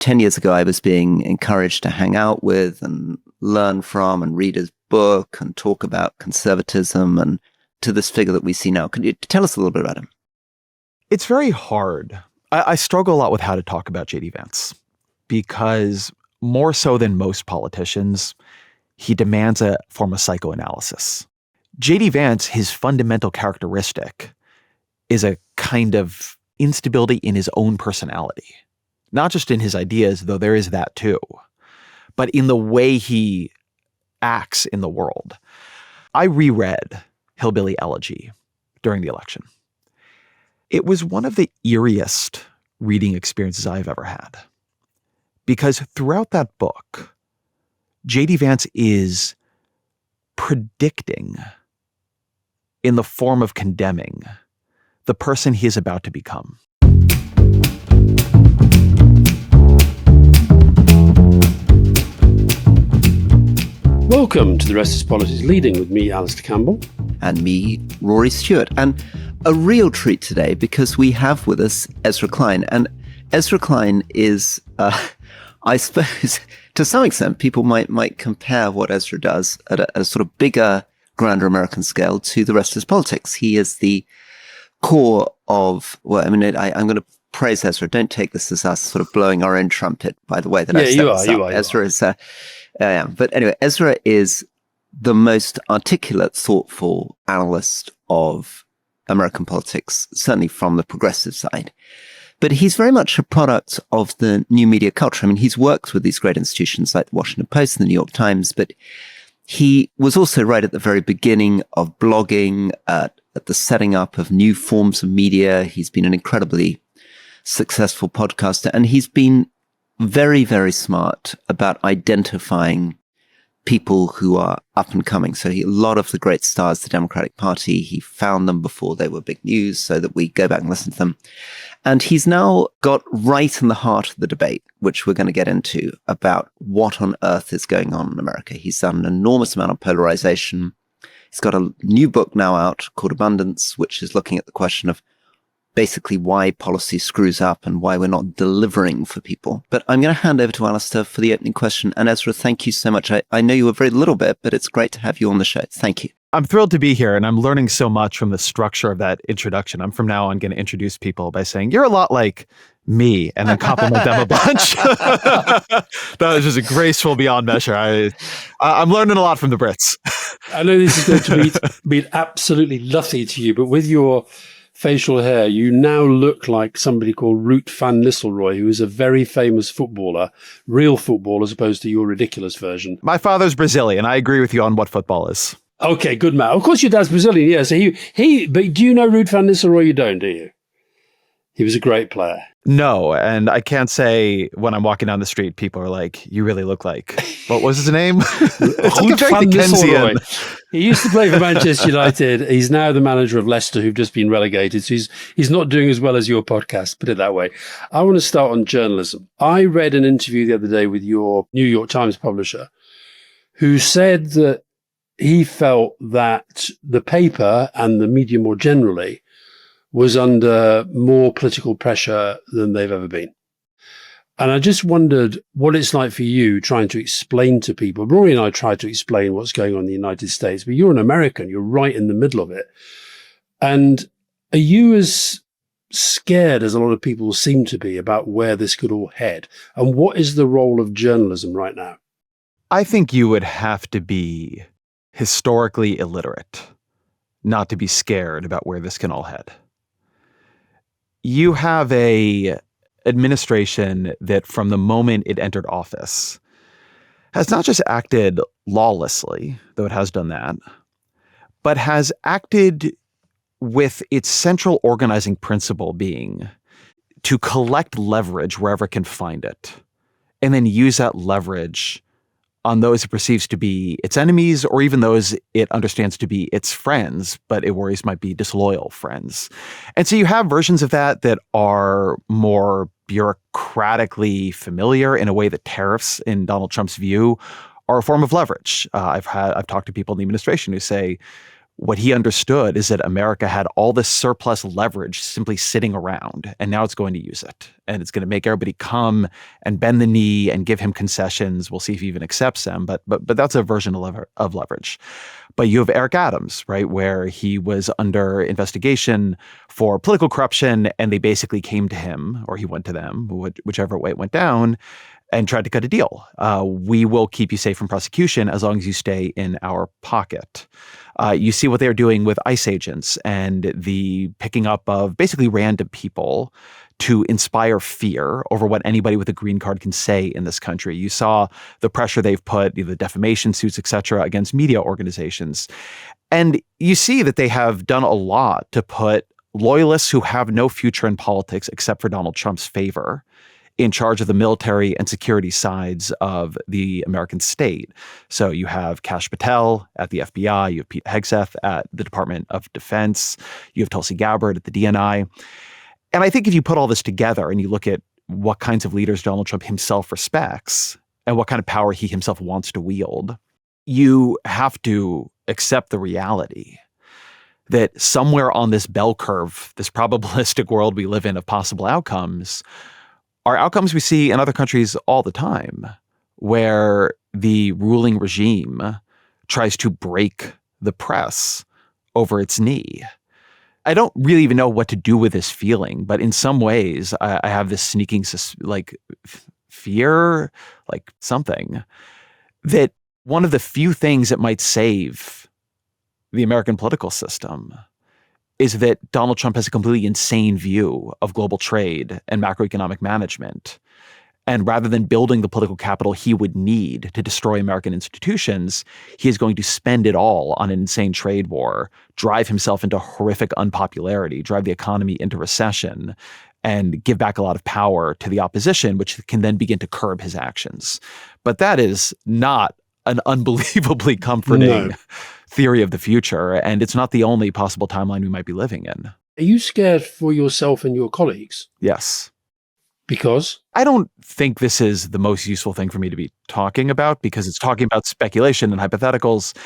10 years ago, I was being encouraged to hang out with and learn from and read his book and talk about conservatism, and to this figure that we see now. Can you tell us a little bit about him? It's very hard. I struggle a lot with how to talk about JD Vance because more so than most politicians, he demands a form of psychoanalysis. JD Vance, his fundamental characteristic is a kind of instability in his own personality. Not just in his ideas, though there is that too, but in the way he acts in the world. I reread Hillbilly Elegy during the election. It was one of the eeriest reading experiences I've ever had. Because throughout that book, JD Vance is predicting, in the form of condemning, the person he is about to become. Welcome to The Rest is Politics, leading with me, Alastair Campbell. And me, Rory Stewart. And a real treat today because we have with us Ezra Klein. And Ezra Klein is, I suppose, to some extent, people might compare what Ezra does at a sort of bigger, grander American scale to The Rest is Politics. He is the core of, well, I mean, I'm going to praise Ezra. Don't take this as us sort of blowing our own trumpet, by the way, that I've set this up. Ezra is... but anyway, Ezra is the most articulate, thoughtful analyst of American politics, certainly from the progressive side. But he's very much a product of the new media culture. I mean, he's worked with these great institutions like the Washington Post and the New York Times, but he was also right at the very beginning of blogging, at the setting up of new forms of media. He's been an incredibly successful podcaster, and he's been very, very smart about identifying people who are up and coming. So a lot of the great stars of the Democratic Party, he found them before they were big news so that we go back and listen to them. And he's now got right in the heart of the debate, which we're going to get into, about what on earth is going on in America. He's done an enormous amount of polarization. He's got a new book now out called Abundance, which is looking at the question of basically why policy screws up and why we're not delivering for people. But I'm going to hand over to Alastair for the opening question. And Ezra, thank you so much. I know you a very little bit, but it's great to have you on the show. Thank you. I'm thrilled to be here, and I'm learning so much from the structure of that introduction. I'm from now on going to introduce people by saying, you're a lot like me, and then compliment them a bunch. That was just a graceful beyond measure. I'm learning a lot from the Brits. I know this is going to be absolutely lucky to you, but with your facial hair, you now look like somebody called Ruud van Nistelrooy, who is a very famous footballer, real football, as opposed to your ridiculous version. My father's Brazilian. I agree with you on what football is. Okay, good man. Of course your dad's Brazilian, yeah. So but do you know Ruud van Nistelrooy? You don't, do you? He was a great player. No, and I can't say when I'm walking down the street, people are like, you really look like, what was his name? Ruud van Nistelrooy. He used to play for Manchester United. He's now the manager of Leicester, who've just been relegated. So he's not doing as well as your podcast, put it that way. I want to start on journalism. I read an interview the other day with your New York Times publisher, who said that he felt that the paper and the media more generally was under more political pressure than they've ever been. And I just wondered what it's like for you trying to explain to people. Rory and I tried to explain what's going on in the United States, but you're an American. You're right in the middle of it. And are you as scared as a lot of people seem to be about where this could all head? And what is the role of journalism right now? I think you would have to be historically illiterate not to be scared about where this can all head. You have a administration that from the moment it entered office has not just acted lawlessly, though it has done that, but has acted with its central organizing principle being to collect leverage wherever it can find it, and then use that leverage on those it perceives to be its enemies or even those it understands to be its friends, but it worries might be disloyal friends. And so you have versions of that that are more bureaucratically familiar in a way that tariffs, in Donald Trump's view, are a form of leverage. I've talked to people in the administration who say, what he understood is that America had all this surplus leverage simply sitting around, and now it's going to use it. And it's going to make everybody come and bend the knee and give him concessions. We'll see if he even accepts them, but that's a version of leverage. But you have Eric Adams, right, where he was under investigation for political corruption, and they basically came to him, or he went to them, whichever way it went down, and tried to cut a deal. We will keep you safe from prosecution as long as you stay in our pocket. You see what they're doing with ICE agents and the picking up of basically random people to inspire fear over what anybody with a green card can say in this country. You saw the pressure they've put, the defamation suits, et cetera, against media organizations. And you see that they have done a lot to put loyalists who have no future in politics except for Donald Trump's favor in charge of the military and security sides of the American state. So you have Kash Patel at the FBI, you have Pete Hegseth at the Department of Defense, you have Tulsi Gabbard at the DNI. And I think if you put all this together and you look at what kinds of leaders Donald Trump himself respects and what kind of power he himself wants to wield, you have to accept the reality that somewhere on this bell curve, this probabilistic world we live in of possible outcomes, are outcomes we see in other countries all the time, where the ruling regime tries to break the press over its knee. I don't really even know what to do with this feeling, but in some ways, I have this sneaking fear, like something, that one of the few things that might save the American political system is that Donald Trump has a completely insane view of global trade and macroeconomic management. And rather than building the political capital he would need to destroy American institutions, he is going to spend it all on an insane trade war, drive himself into horrific unpopularity, drive the economy into recession, and give back a lot of power to the opposition, which can then begin to curb his actions. But that is not an unbelievably comforting theory of the future, and it's not the only possible timeline we might be living in. Are you scared for yourself and your colleagues? Yes. Because? I don't think this is the most useful thing for me to be talking about because it's talking about speculation and hypotheticals.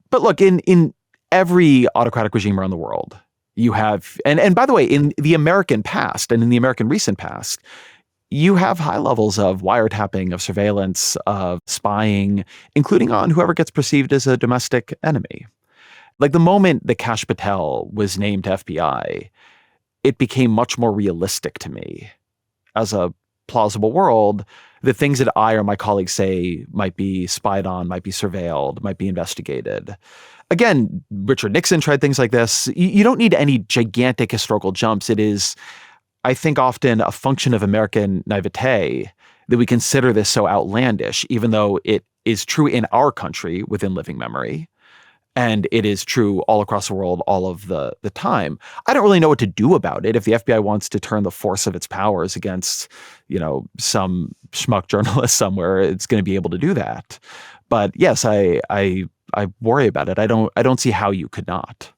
But look, in every autocratic regime around the world, you have, and by the way, in the American past and in the American recent past, you have high levels of wiretapping, of surveillance, of spying, including on whoever gets perceived as a domestic enemy. Like the moment that Kash Patel was named to FBI, it became much more realistic to me as a plausible world. The things that I or my colleagues say might be spied on, might be surveilled, might be investigated. Again, Richard Nixon tried things like this. You don't need any gigantic historical jumps. It is, I think, often a function of American naivete that we consider this so outlandish, even though it is true in our country within living memory. And it is true all across the world all of the time. I don't really know what to do about it. If the FBI wants to turn the force of its powers against, some schmuck journalist somewhere, it's going to be able to do that. But yes, I worry about it. I don't see how you could not.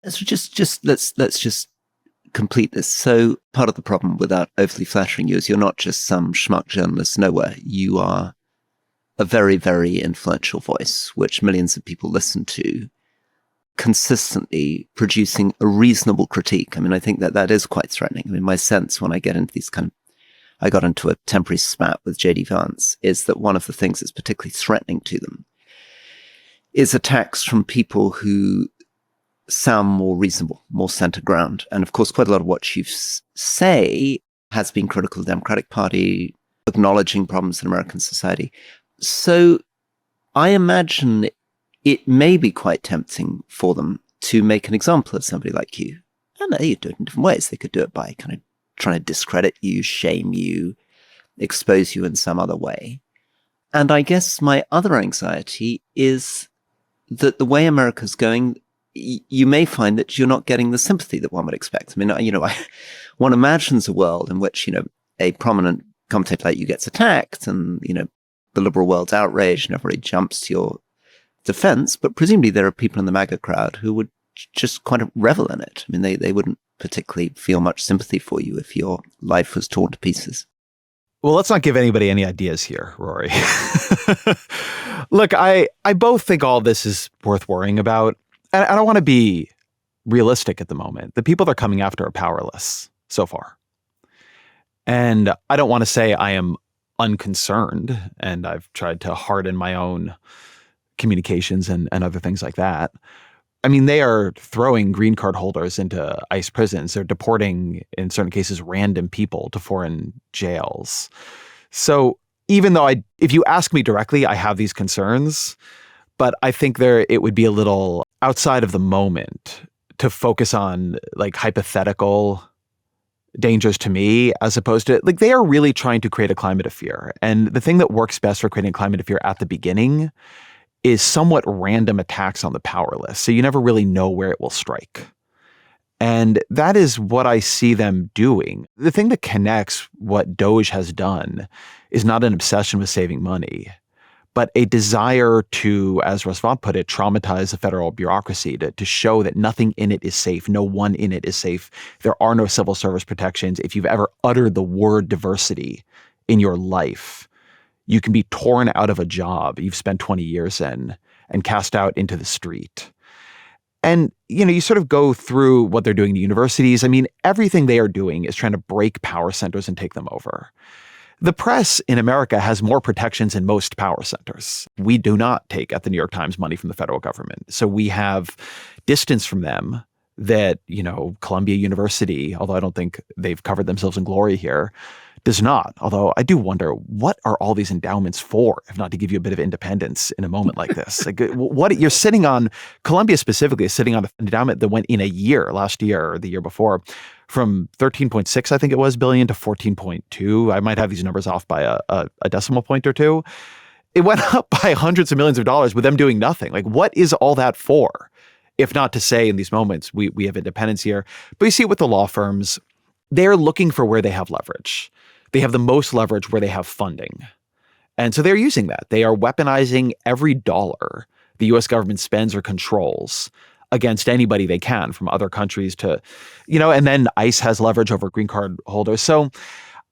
So let's just complete this. So part of the problem, without overly flattering you, is you're not just some schmuck journalist nowhere. You are a very, very influential voice, which millions of people listen to, consistently producing a reasonable critique. I mean, I think that is quite threatening. I mean, my sense when I get into these I got into a temporary spat with JD Vance, is that one of the things that's particularly threatening to them is attacks from people who sound more reasonable, more center ground. And of course, quite a lot of what you say has been critical of the Democratic Party, acknowledging problems in American society. So I imagine it may be quite tempting for them to make an example of somebody like you. I know you do it in different ways. They could do it by kind of trying to discredit you, shame you, expose you in some other way. And I guess my other anxiety is that the way America's going, you may find that you're not getting the sympathy that one would expect. I mean, one imagines a world in which, a prominent commentator like you gets attacked and, the liberal world's outraged and everybody jumps to your defense. But presumably there are people in the MAGA crowd who would just kind of revel in it. I mean, they wouldn't particularly feel much sympathy for you if your life was torn to pieces. Well, let's not give anybody any ideas here, Rory. Look, I both think all this is worth worrying about. and I want to be realistic at the moment. The people they're coming after are powerless so far. And I don't want to say I am unconcerned, and I've tried to harden my own communications and other things like that. I mean, they are throwing green card holders into ICE prisons. They're deporting, in certain cases, random people to foreign jails. So even though if you ask me directly, I have these concerns, but I think it would be a little outside of the moment to focus on like hypothetical dangers to me, as opposed to like they are really trying to create a climate of fear. And the thing that works best for creating a climate of fear at the beginning is somewhat random attacks on the powerless. So you never really know where it will strike. And that is what I see them doing. The thing that connects what Doge has done is not an obsession with saving money, but a desire to, as Rasvat put it, traumatize the federal bureaucracy to show that nothing in it is safe. No one in it is safe. There are no civil service protections. If you've ever uttered the word diversity in your life, you can be torn out of a job you've spent 20 years in and cast out into the street. And, you sort of go through what they're doing to universities. I mean, everything they are doing is trying to break power centers and take them over. The press in America has more protections than most power centers. We do not take, at the New York Times, money from the federal government. So we have distance from them that, Columbia University, although I don't think they've covered themselves in glory here, does not. Although I do wonder, what are all these endowments for, if not to give you a bit of independence in a moment like this? Like, what you're sitting on, Columbia specifically is sitting on an endowment that went in a year, last year or the year before, from 13.6, I think it was, billion to 14.2. I might have these numbers off by a decimal point or two. It went up by hundreds of millions of dollars with them doing nothing. Like, what is all that for? If not to say in these moments, we have independence here. But you see it with the law firms, they're looking for where they have leverage. They have the most leverage where they have funding. And so they're using that. They are weaponizing every dollar the US government spends or controls against anybody they can, from other countries to, and then ICE has leverage over green card holders. So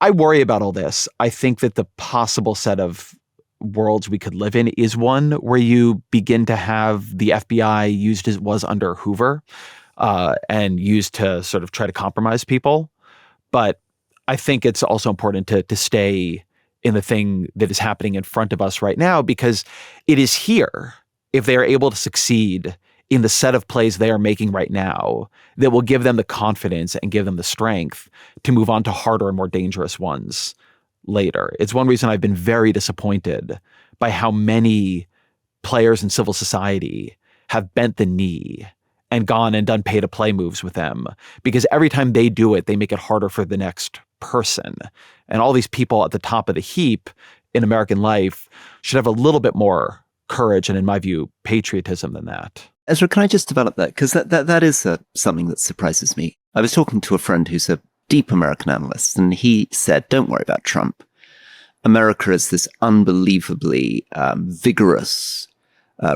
I worry about all this. I think that the possible set of worlds we could live in is one where you begin to have the FBI used as it was under Hoover and used to sort of try to compromise people. But I think it's also important to stay in the thing that is happening in front of us right now, because it is here, if they are able to succeed in the set of plays they are making right now, that will give them the confidence and give them the strength to move on to harder and more dangerous ones later. It's one reason I've been very disappointed by how many players in civil society have bent the knee and gone and done pay-to-play moves with them, because every time they do it, they make it harder for the next person. And all these people at the top of the heap in American life should have a little bit more courage and, in my view, patriotism than that. Ezra, can I just develop that? Because that is something that surprises me. I was talking to a friend who's a deep American analyst, and he said, don't worry about Trump. America is this unbelievably vigorous,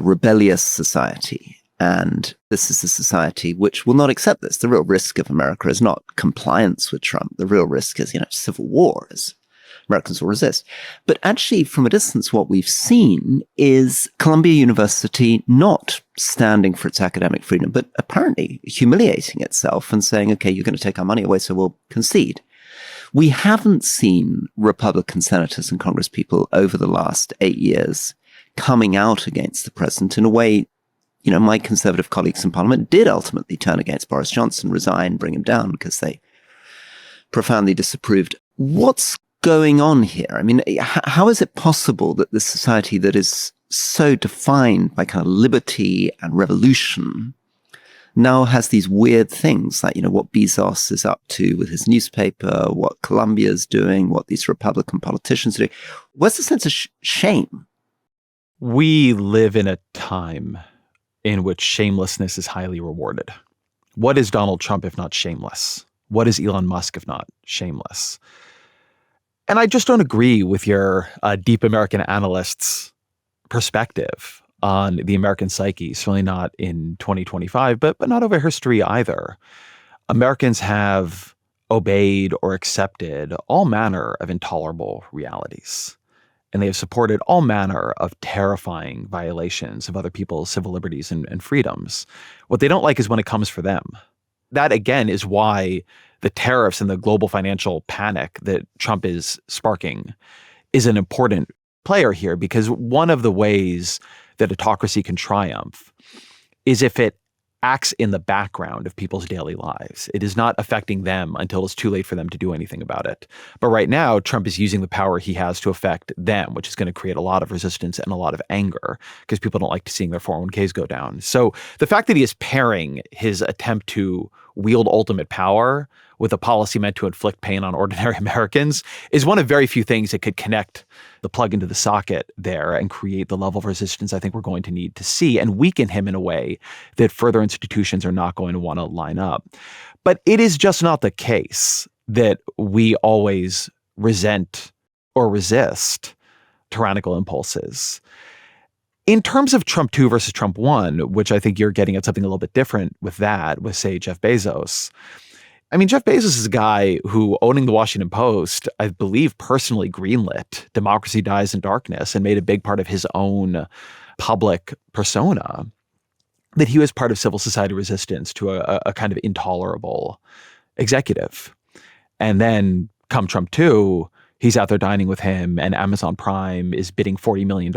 rebellious society. And this is a society which will not accept this. The real risk of America is not compliance with Trump. The real risk is, civil war, as Americans will resist. But actually, from a distance, what we've seen is Columbia University not standing for its academic freedom, but apparently humiliating itself and saying, okay, you're going to take our money away, so we'll concede. We haven't seen Republican senators and congresspeople over the last 8 years coming out against the president in a way. My conservative colleagues in Parliament did ultimately turn against Boris Johnson, resign, bring him down because they profoundly disapproved. What's going on here? I mean, how is it possible that this society that is so defined by kind of liberty and revolution now has these weird things like, what Bezos is up to with his newspaper, what Columbia's doing, what these Republican politicians are doing? Where's the sense of shame? We live in a time in which shamelessness is highly rewarded. What is Donald Trump if not shameless? What is Elon Musk if not shameless? And I just don't agree with your deep American analyst's perspective on the American psyche, certainly not in 2025, but not over history either. Americans have obeyed or accepted all manner of intolerable realities. and they have supported all manner of terrifying violations of other people's civil liberties and freedoms. What they don't like is when it comes for them. That, again, is why the tariffs and the global financial panic that Trump is sparking is an important player here, because one of the ways that autocracy can triumph is if it acts in the background of people's daily lives. It is not affecting them until it's too late for them to do anything about it. But right now, Trump is using the power he has to affect them, which is going to create a lot of resistance and a lot of anger because people don't like seeing their 401ks go down. So the fact that he is pairing his attempt to wield ultimate power with a policy meant to inflict pain on ordinary Americans is one of very few things that could connect the plug into the socket there and create the level of resistance I think we're going to need to see and weaken him in a way that further institutions are not going to want to line up. But it is just not the case that we always resent or resist tyrannical impulses. In terms of Trump 2 versus Trump 1, which I think you're getting at something a little bit different with that, with, say, Jeff Bezos. I mean, Jeff Bezos is a guy who, owning the Washington Post, I believe personally greenlit Democracy Dies in Darkness and made a big part of his own public persona that he was part of civil society resistance to a kind of intolerable executive. And then come Trump 2, he's out there dining with him, and Amazon Prime is bidding $40 million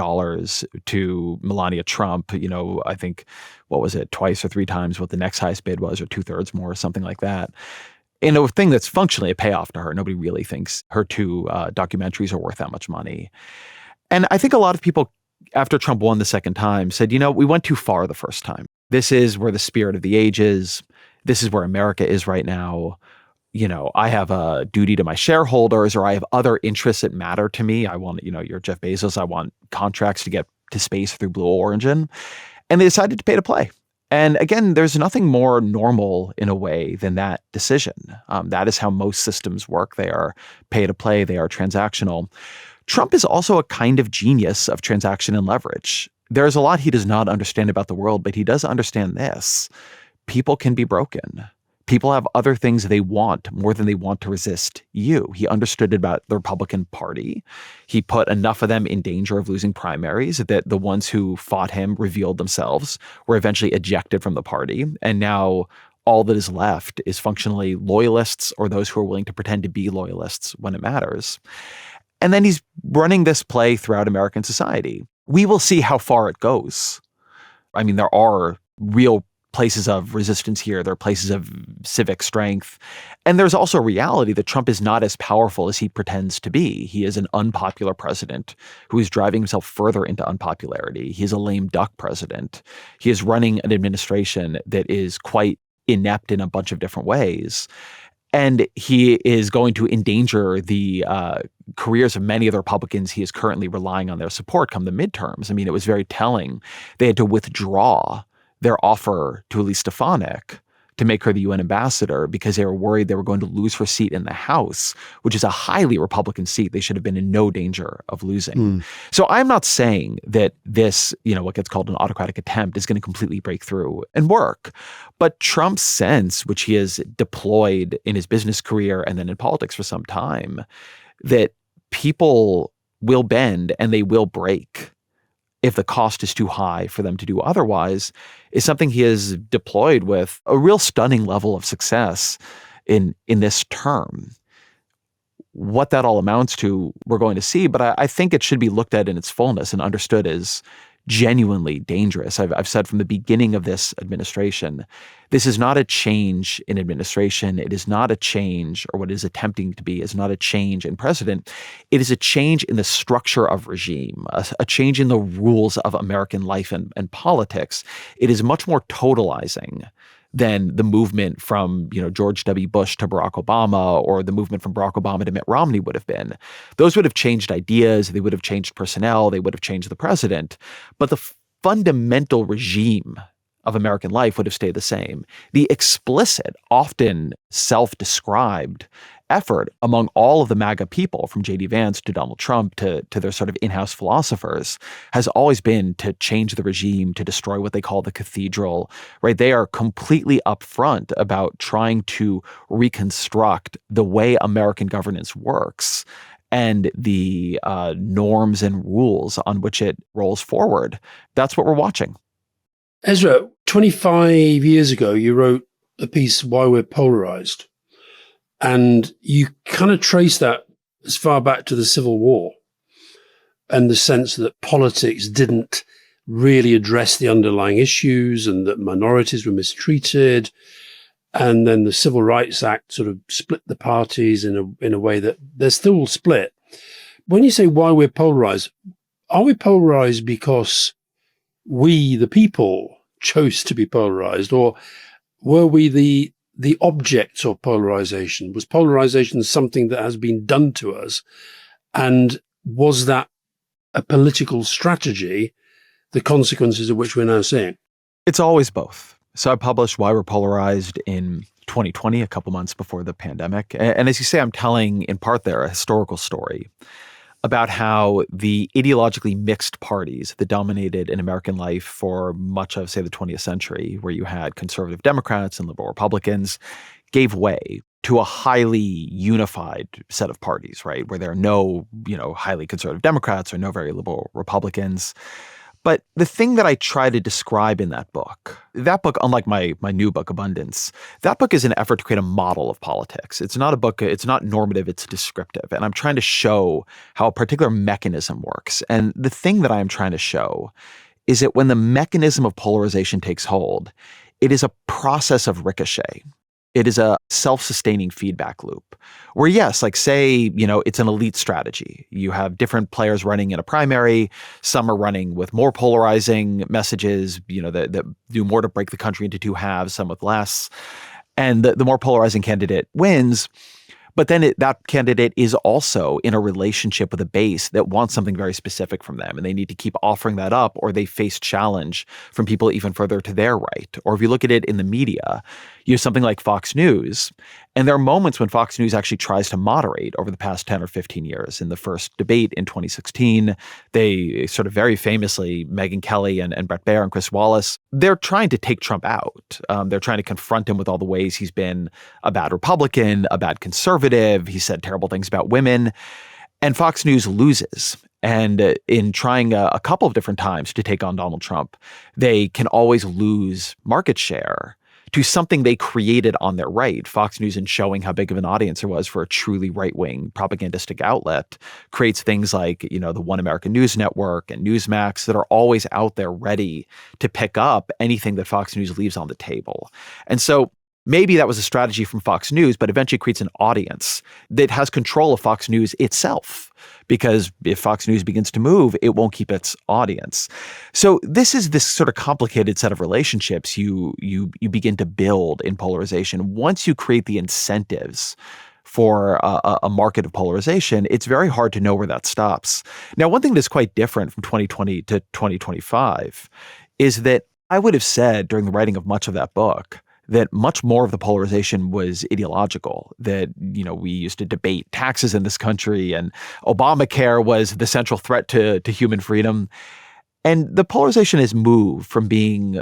to Melania Trump. You know, I think, what was it, twice or three times what the next highest bid was, or 2/3 more, or something like that. In a thing that's functionally a payoff to her. Nobody really thinks her two documentaries are worth that much money. And I think a lot of people, after Trump won the second time, said, you know, we went too far the first time. This is where the spirit of the age is. This is where America is right now. You know, I have a duty to my shareholders, or I have other interests that matter to me. I want, you know, you're Jeff Bezos. I want contracts to get to space through Blue Origin. And they decided to pay to play. And again, there's nothing more normal in a way than that decision. That is how most systems work. They are pay to play. They are transactional. Trump is also a kind of genius of transaction and leverage. There's a lot he does not understand about the world, but he does understand this. People can be broken. People have other things they want more than they want to resist you. He understood about the Republican Party. He put enough of them in danger of losing primaries that the ones who fought him revealed themselves, were eventually ejected from the party. And now all that is left is functionally loyalists, or those who are willing to pretend to be loyalists when it matters. And then he's running this play throughout American society. We will see how far it goes. I mean, there are real places of resistance here. There are places of civic strength. And there's also a reality that Trump is not as powerful as he pretends to be. He is an unpopular president who is driving himself further into unpopularity. He is a lame duck president. He is running an administration that is quite inept in a bunch of different ways. And he is going to endanger the careers of many of the Republicans he is currently relying on their support come the midterms. I mean, it was very telling. They had to withdraw their offer to Elise Stefanik to make her the UN ambassador because they were worried they were going to lose her seat in the House, which is a highly Republican seat they should have been in no danger of losing. So I'm not saying that this, you know, what gets called an autocratic attempt is going to completely break through and work. But Trump's sense, which he has deployed in his business career and then in politics for some time, that people will bend and they will break if the cost is too high for them to do otherwise, is something he has deployed with a real stunning level of success in this term. What that all amounts to, we're going to see, but I think it should be looked at in its fullness and understood as genuinely dangerous. I've said from the beginning of this administration, this is not a change in administration. It is not a change, or what it is attempting to be is not a change in president. It is a change in the structure of regime, a change in the rules of American life and politics. It is much more totalizing than the movement from, you know, George W. Bush to Barack Obama, or the movement from Barack Obama to Mitt Romney would have been. Those would have changed ideas. They would have changed personnel. They would have changed the president. But the fundamental regime of American life would have stayed the same. The explicit, often self-described effort among all of the MAGA people, from JD Vance to Donald Trump to their sort of in-house philosophers, has always been to change the regime, to destroy what they call the cathedral, right? They are completely upfront about trying to reconstruct the way American governance works. and the norms and rules on which it rolls forward. That's what we're watching. Ezra, 25 years ago, you wrote a piece, Why We're Polarized. And you kind of trace that as far back to the Civil War and the sense that politics didn't really address the underlying issues and that minorities were mistreated. And then the Civil Rights Act sort of split the parties in a way that they're still split. When you say why we're polarized, are we polarized because we, the people, chose to be polarized, or were we the objects of polarization? Was polarization something that has been done to us? And was that a political strategy, the consequences of which we're now seeing? It's always both. So I published Why We're Polarized in 2020, a couple months before the pandemic. And as you say, I'm telling in part there a historical story about how the ideologically mixed parties that dominated in American life for much of, say, the 20th century, where you had conservative Democrats and liberal Republicans, gave way to a highly unified set of parties, right? Where there are no, highly conservative Democrats or no very liberal Republicans. But the thing that I try to describe in that book, unlike my new book, Abundance, that book is an effort to create a model of politics. It's not a book, it's not normative, it's descriptive. And I'm trying to show how a particular mechanism works. And the thing that I am trying to show is that when the mechanism of polarization takes hold, it is a process of ricochet. It is a self-sustaining feedback loop where, yes, like say, it's an elite strategy. You have different players running in a primary. Some are running with more polarizing messages, that do more to break the country into two halves, some with less. And the more polarizing candidate wins. But then that candidate is also in a relationship with a base that wants something very specific from them. And they need to keep offering that up, or they face challenge from people even further to their right. Or if you look at it in the media, you have something like Fox News. And there are moments when Fox News actually tries to moderate over the past 10 or 15 years. In the first debate in 2016, they sort of very famously, Megyn Kelly and Bret Baier and Chris Wallace, they're trying to take Trump out. They're trying to confront him with all the ways he's been a bad Republican, a bad conservative. He said terrible things about women. And Fox News loses. And in trying a couple of different times to take on Donald Trump, they can always lose market share to something they created on their right. Fox News, in showing how big of an audience there was for a truly right-wing propagandistic outlet, creates things like, the One American News Network and Newsmax that are always out there ready to pick up anything that Fox News leaves on the table. And so maybe that was a strategy from Fox News, but eventually creates an audience that has control of Fox News itself. Because if Fox News begins to move, it won't keep its audience. So this is this sort of complicated set of relationships you begin to build in polarization. Once you create the incentives for a market of polarization, it's very hard to know where that stops. Now, one thing that's quite different from 2020 to 2025 is that I would have said during the writing of much of that book that much more of the polarization was ideological, that, we used to debate taxes in this country and Obamacare was the central threat to human freedom. And the polarization has moved from being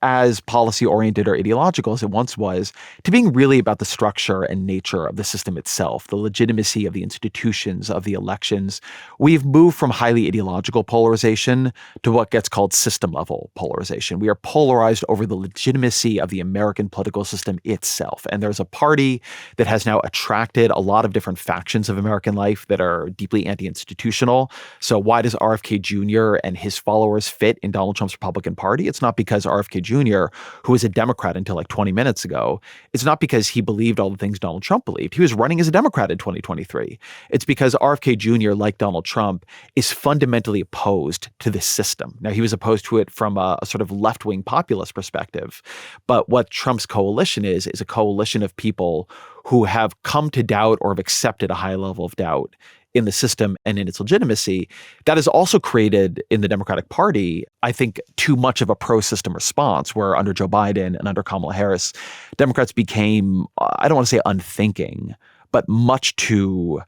as policy-oriented or ideological as it once was, to being really about the structure and nature of the system itself, the legitimacy of the institutions, of the elections. We've moved from highly ideological polarization to what gets called system-level polarization. We are polarized over the legitimacy of the American political system itself. And there's a party that has now attracted a lot of different factions of American life that are deeply anti-institutional. So why does RFK Jr. and his followers fit in Donald Trump's Republican Party? It's not because RFK Jr., who was a Democrat until like 20 minutes ago, it's not because he believed all the things Donald Trump believed. He was running as a Democrat in 2023. It's because RFK Jr., like Donald Trump, is fundamentally opposed to this system. Now, he was opposed to it from a sort of left-wing populist perspective. But what Trump's coalition is a coalition of people who have come to doubt or have accepted a high level of doubt in the system and in its legitimacy. That has also created in the Democratic Party, I think, too much of a pro-system response, where under Joe Biden and under Kamala Harris, Democrats became, I don't want to say unthinking, but much too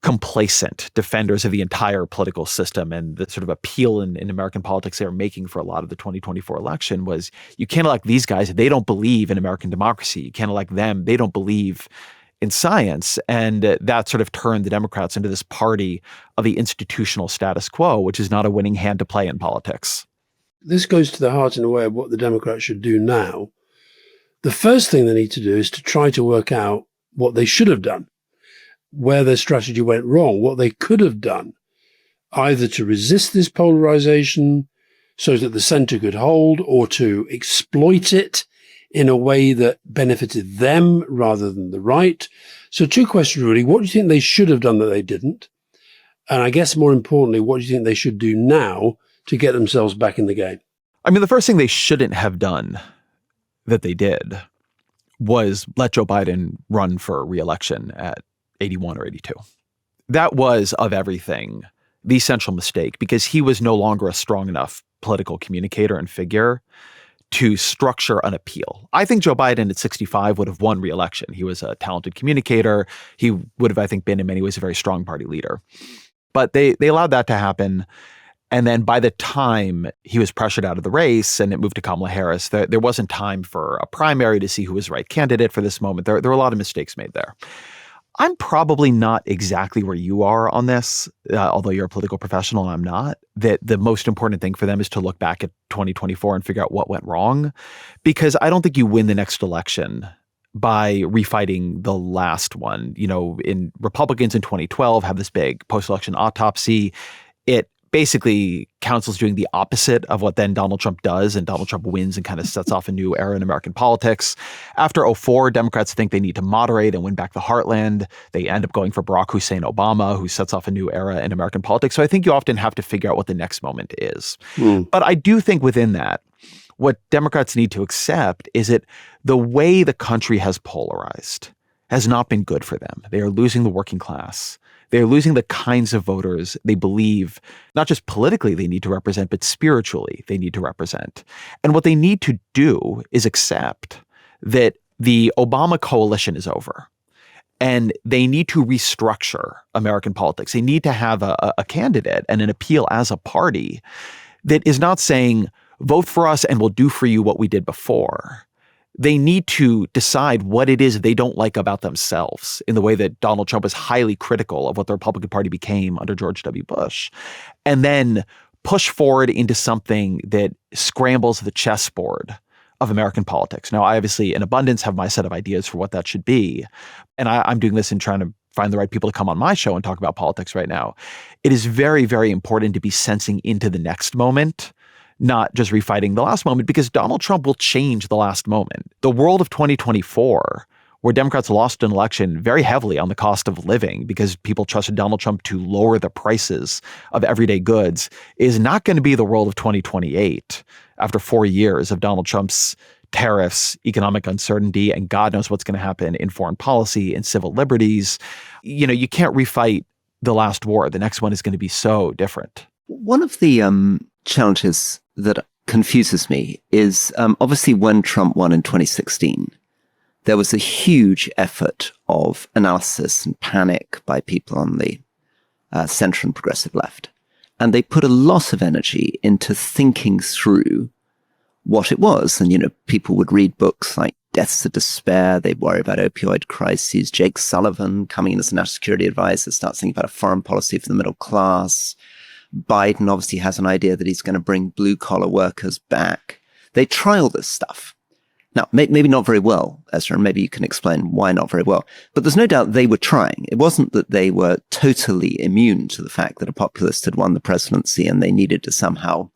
complacent defenders of the entire political system. And the sort of appeal in American politics they were making for a lot of the 2024 election was, you can't elect these guys, they don't believe in American democracy. You can't elect them, they don't believe in science. And that sort of turned the Democrats into this party of the institutional status quo, which is not a winning hand to play in politics. This goes to the heart, in a way, of what the Democrats should do now. The first thing they need to do is to try to work out what they should have done, where their strategy went wrong, what they could have done, either to resist this polarization so that the center could hold, or to exploit it in a way that benefited them rather than the right. So two questions, really. What do you think they should have done that they didn't? And I guess more importantly, what do you think they should do now to get themselves back in the game? I mean, the first thing they shouldn't have done that they did was let Joe Biden run for re-election at 81 or 82. That was, of everything, the central mistake, because he was no longer a strong enough political communicator and figure to structure an appeal. I think Joe Biden at 65 would have won re-election. He was a talented communicator. He would have, I think, been in many ways a very strong party leader. But they allowed that to happen. And then by the time he was pressured out of the race and it moved to Kamala Harris, there wasn't time for a primary to see who was the right candidate for this moment. There were a lot of mistakes made there. I'm probably not exactly where you are on this, although you're a political professional and I'm not, that the most important thing for them is to look back at 2024 and figure out what went wrong, because I don't think you win the next election by refighting the last one. You know, Republicans in 2012 have this big post-election autopsy. It basically counsels doing the opposite of what then Donald Trump does, and Donald Trump wins and kind of sets off a new era in American politics. After 2004, Democrats think they need to moderate and win back the heartland. They end up going for Barack Hussein Obama, who sets off a new era in American politics. So I think you often have to figure out what the next moment is. But I do think within that, what Democrats need to accept is that the way the country has polarized has not been good for them. They are losing the working class. They're losing the kinds of voters they believe, not just politically they need to represent, but spiritually they need to represent. And what they need to do is accept that the Obama coalition is over. And they need to restructure American politics. They need to have a candidate and an appeal as a party that is not saying, vote for us and we'll do for you what we did before. They need to decide what it is they don't like about themselves, in the way that Donald Trump was highly critical of what the Republican Party became under George W. Bush, and then push forward into something that scrambles the chessboard of American politics. Now, I obviously, in abundance, have my set of ideas for what that should be. And I'm doing this in trying to find the right people to come on my show and talk about politics right now. It is very, very important to be sensing into the next moment, not just refighting the last moment, because Donald Trump will change the last moment. The world of 2024, where Democrats lost an election very heavily on the cost of living because people trusted Donald Trump to lower the prices of everyday goods, is not going to be the world of 2028 after 4 years of Donald Trump's tariffs, economic uncertainty, and God knows what's going to happen in foreign policy and civil liberties. You know, you can't refight the last war. The next one is going to be so different. One of the challenges that confuses me is obviously when Trump won in 2016, there was a huge effort of analysis and panic by people on the center and progressive left. And they put a lot of energy into thinking through what it was. And, you know, people would read books like Deaths of Despair. They'd worry about opioid crises. Jake Sullivan, coming in as a national security advisor, starts thinking about a foreign policy for the middle class. Biden obviously has an idea that he's going to bring blue-collar workers back. They try all this stuff. Now, maybe not very well, Ezra, and maybe you can explain why not very well. But there's no doubt they were trying. It wasn't that they were totally immune to the fact that a populist had won the presidency and they needed to somehow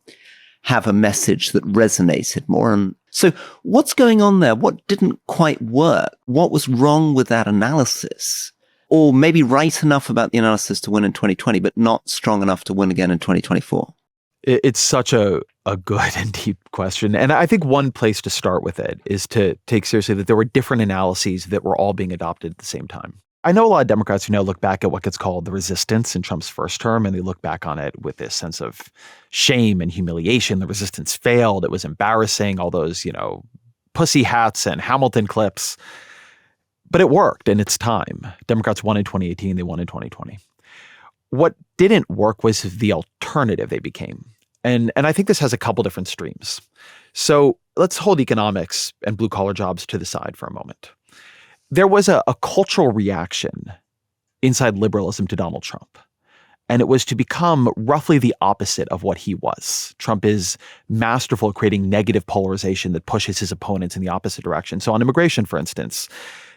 have a message that resonated more. And so what's going on there? What didn't quite work? What was wrong with that analysis? Or maybe right enough about the analysis to win in 2020, but not strong enough to win again in 2024? It's such a good and deep question. And I think one place to start with it is to take seriously that there were different analyses that were all being adopted at the same time. I know a lot of Democrats who now look back at what gets called the resistance in Trump's first term, and they look back on it with this sense of shame and humiliation. The resistance failed. It was embarrassing, all those, you know, pussy hats and Hamilton clips. But it worked in its time. Democrats won in 2018. They won in 2020. What didn't work was the alternative they became. And I think this has a couple different streams. So let's hold economics and blue-collar jobs to the side for a moment. there was a cultural reaction inside liberalism to Donald Trump. And it was to become roughly the opposite of what he was. Trump is masterful at creating negative polarization that pushes his opponents in the opposite direction. So on immigration, for instance,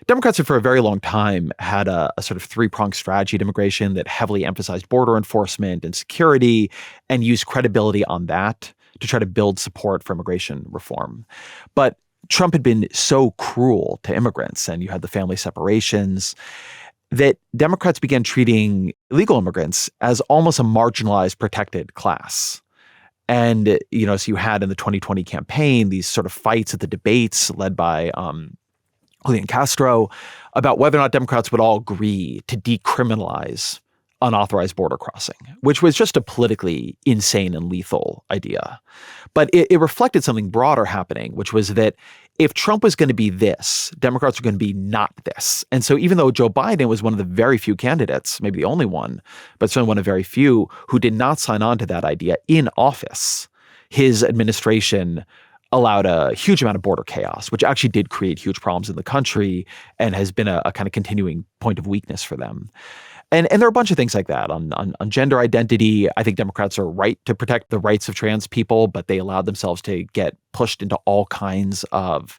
Democrats have for a very long time had a sort of three-pronged strategy to immigration that heavily emphasized border enforcement and security and used credibility on that to try to build support for immigration reform. But Trump had been so cruel to immigrants, and you had the family separations, that Democrats began treating illegal immigrants as almost a marginalized, protected class. And, so you had in the 2020 campaign these sort of fights at the debates led by Julian Castro about whether or not Democrats would all agree to decriminalize unauthorized border crossing, which was just a politically insane and lethal idea. But it reflected something broader happening, which was that if Trump was going to be this, Democrats were going to be not this. And so even though Joe Biden was one of the very few candidates, maybe the only one, but certainly one of very few who did not sign on to that idea in office, his administration allowed a huge amount of border chaos, which actually did create huge problems in the country and has been a kind of continuing point of weakness for them. And there are a bunch of things like that. On gender identity, I think Democrats are right to protect the rights of trans people, but they allowed themselves to get pushed into all kinds of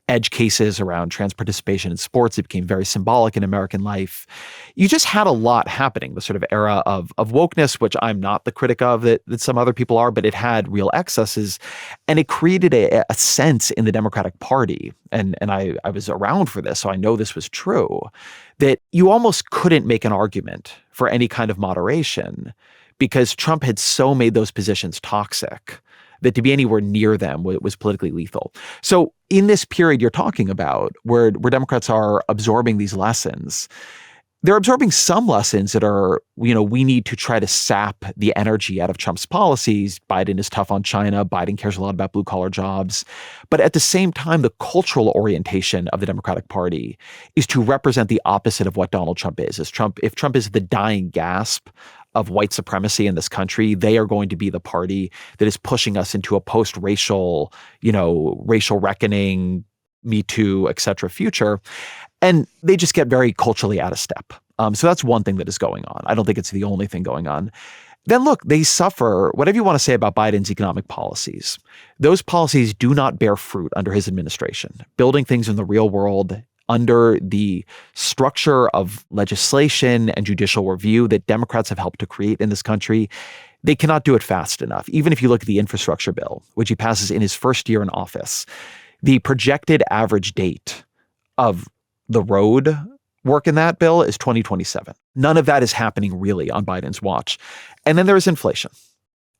edge cases around trans participation in sports. It became very symbolic in American life. You just had a lot happening, the sort of era of wokeness, which I'm not the critic of that some other people are, but it had real excesses. And it created a sense in the Democratic Party, and I was around for this, so I know this was true, that you almost couldn't make an argument for any kind of moderation because Trump had so made those positions toxic that to be anywhere near them was politically lethal. So in this period you're talking about, where Democrats are absorbing these lessons, they're absorbing some lessons that are, we need to try to sap the energy out of Trump's policies. Biden is tough on China. Biden cares a lot about blue-collar jobs. But at the same time, the cultural orientation of the Democratic Party is to represent the opposite of what Donald Trump is. If Trump is the dying gasp of white supremacy in this country, they are going to be the party that is pushing us into a post-racial, racial reckoning, Me Too, et cetera, future. And they just get very culturally out of step. So that's one thing that is going on. I don't think it's the only thing going on. Then look, they suffer, whatever you want to say about Biden's economic policies. Those policies do not bear fruit under his administration. Building things in the real world under the structure of legislation and judicial review that Democrats have helped to create in this country, they cannot do it fast enough. Even if you look at the infrastructure bill, which he passes in his first year in office, the projected average date of the road work in that bill is 2027. None of that is happening really on Biden's watch. And then there is inflation.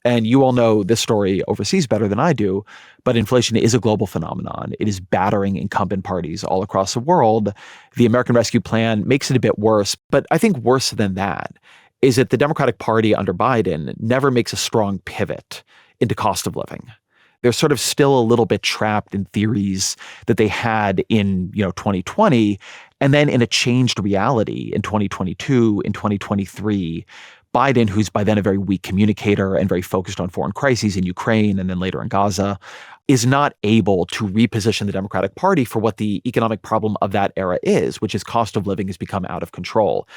And you all know this story overseas better than I do, but inflation is a global phenomenon. It is battering incumbent parties all across the world. The American Rescue Plan makes it a bit worse, but I think worse than that is that the Democratic Party under Biden never makes a strong pivot into cost of living. They're sort of still a little bit trapped in theories that they had in 2020, and then in a changed reality in 2022, in 2023, Biden, who's by then a very weak communicator and very focused on foreign crises in Ukraine and then later in Gaza, is not able to reposition the Democratic Party for what the economic problem of that era is, which is cost of living has become out of control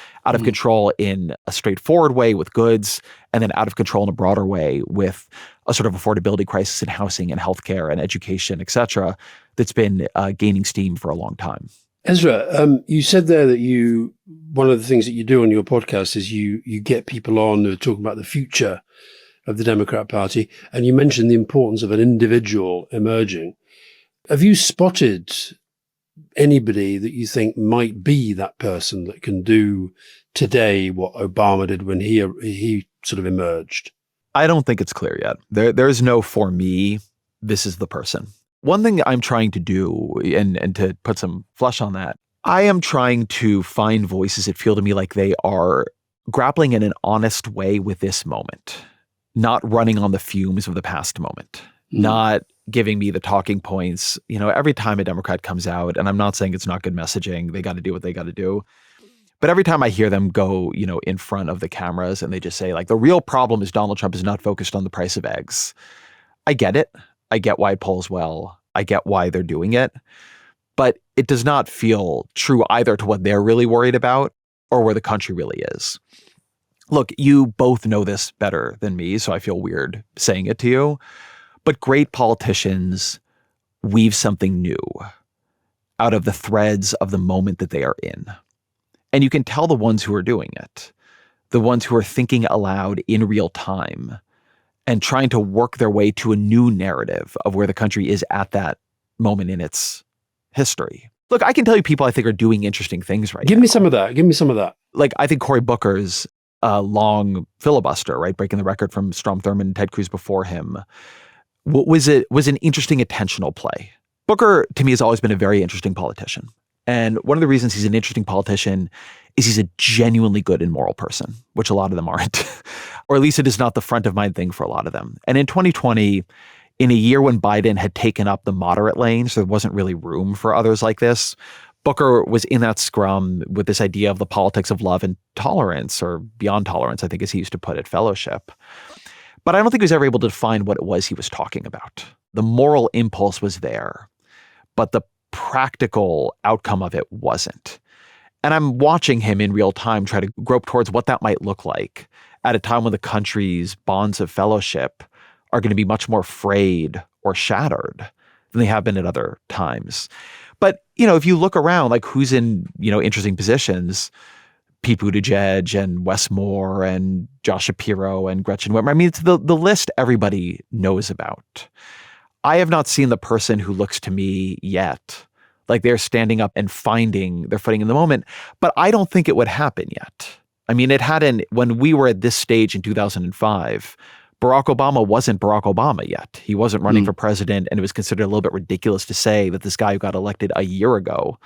in a straightforward way with goods, and then out of control in a broader way with a sort of affordability crisis in housing and healthcare and education, et cetera, that's been gaining steam for a long time. Ezra, you said there that one of the things that you do on your podcast is you get people on who are talking about the future of the Democrat Party, and you mentioned the importance of an individual emerging. Have you spotted anybody that you think might be that person that can do today what Obama did when he sort of emerged? I don't think it's clear yet. There's no, for me, this is the person. One thing I'm trying to do, and to put some flesh on that, I am trying to find voices that feel to me like they are grappling in an honest way with this moment, not running on the fumes of the past moment, not giving me the talking points. Every time a Democrat comes out, and I'm not saying it's not good messaging, they got to do what they got to do. But every time I hear them go, in front of the cameras and they just say like, the real problem is Donald Trump is not focused on the price of eggs. I get it. I get why it polls well. I get why they're doing it. but it does not feel true either to what they're really worried about or where the country really is. Look, you both know this better than me, so I feel weird saying it to you, but great politicians weave something new out of the threads of the moment that they are in. And you can tell the ones who are doing it, the ones who are thinking aloud in real time and trying to work their way to a new narrative of where the country is at that moment in its history. Look, I can tell you people I think are doing interesting things right now. Give me some of that. Like, I think Cory Booker's long filibuster, right, breaking the record from Strom Thurmond and Ted Cruz before him, was an interesting attentional play. Booker, to me, has always been a very interesting politician. And one of the reasons he's an interesting politician is he's a genuinely good and moral person, which a lot of them aren't. Or at least it is not the front of mind thing for a lot of them. And in 2020, in a year when Biden had taken up the moderate lane, so there wasn't really room for others like this, Booker was in that scrum with this idea of the politics of love and tolerance, or beyond tolerance, I think as he used to put it, fellowship. But I don't think he was ever able to define what it was he was talking about. The moral impulse was there, but the practical outcome of it wasn't. And I'm watching him in real time try to grope towards what that might look like at a time when the country's bonds of fellowship are going to be much more frayed or shattered than they have been at other times. But, if you look around, like who's in, interesting positions, Pete Buttigieg and Wes Moore and Josh Shapiro and Gretchen Whitmer. I mean, it's the list everybody knows about. I have not seen the person who looks to me yet like they're standing up and finding their footing in the moment, but I don't think it would happen yet. I mean, it hadn't, when we were at this stage in 2005, Barack Obama wasn't Barack Obama yet. He wasn't running for president, and it was considered a little bit ridiculous to say that this guy who got elected a year ago,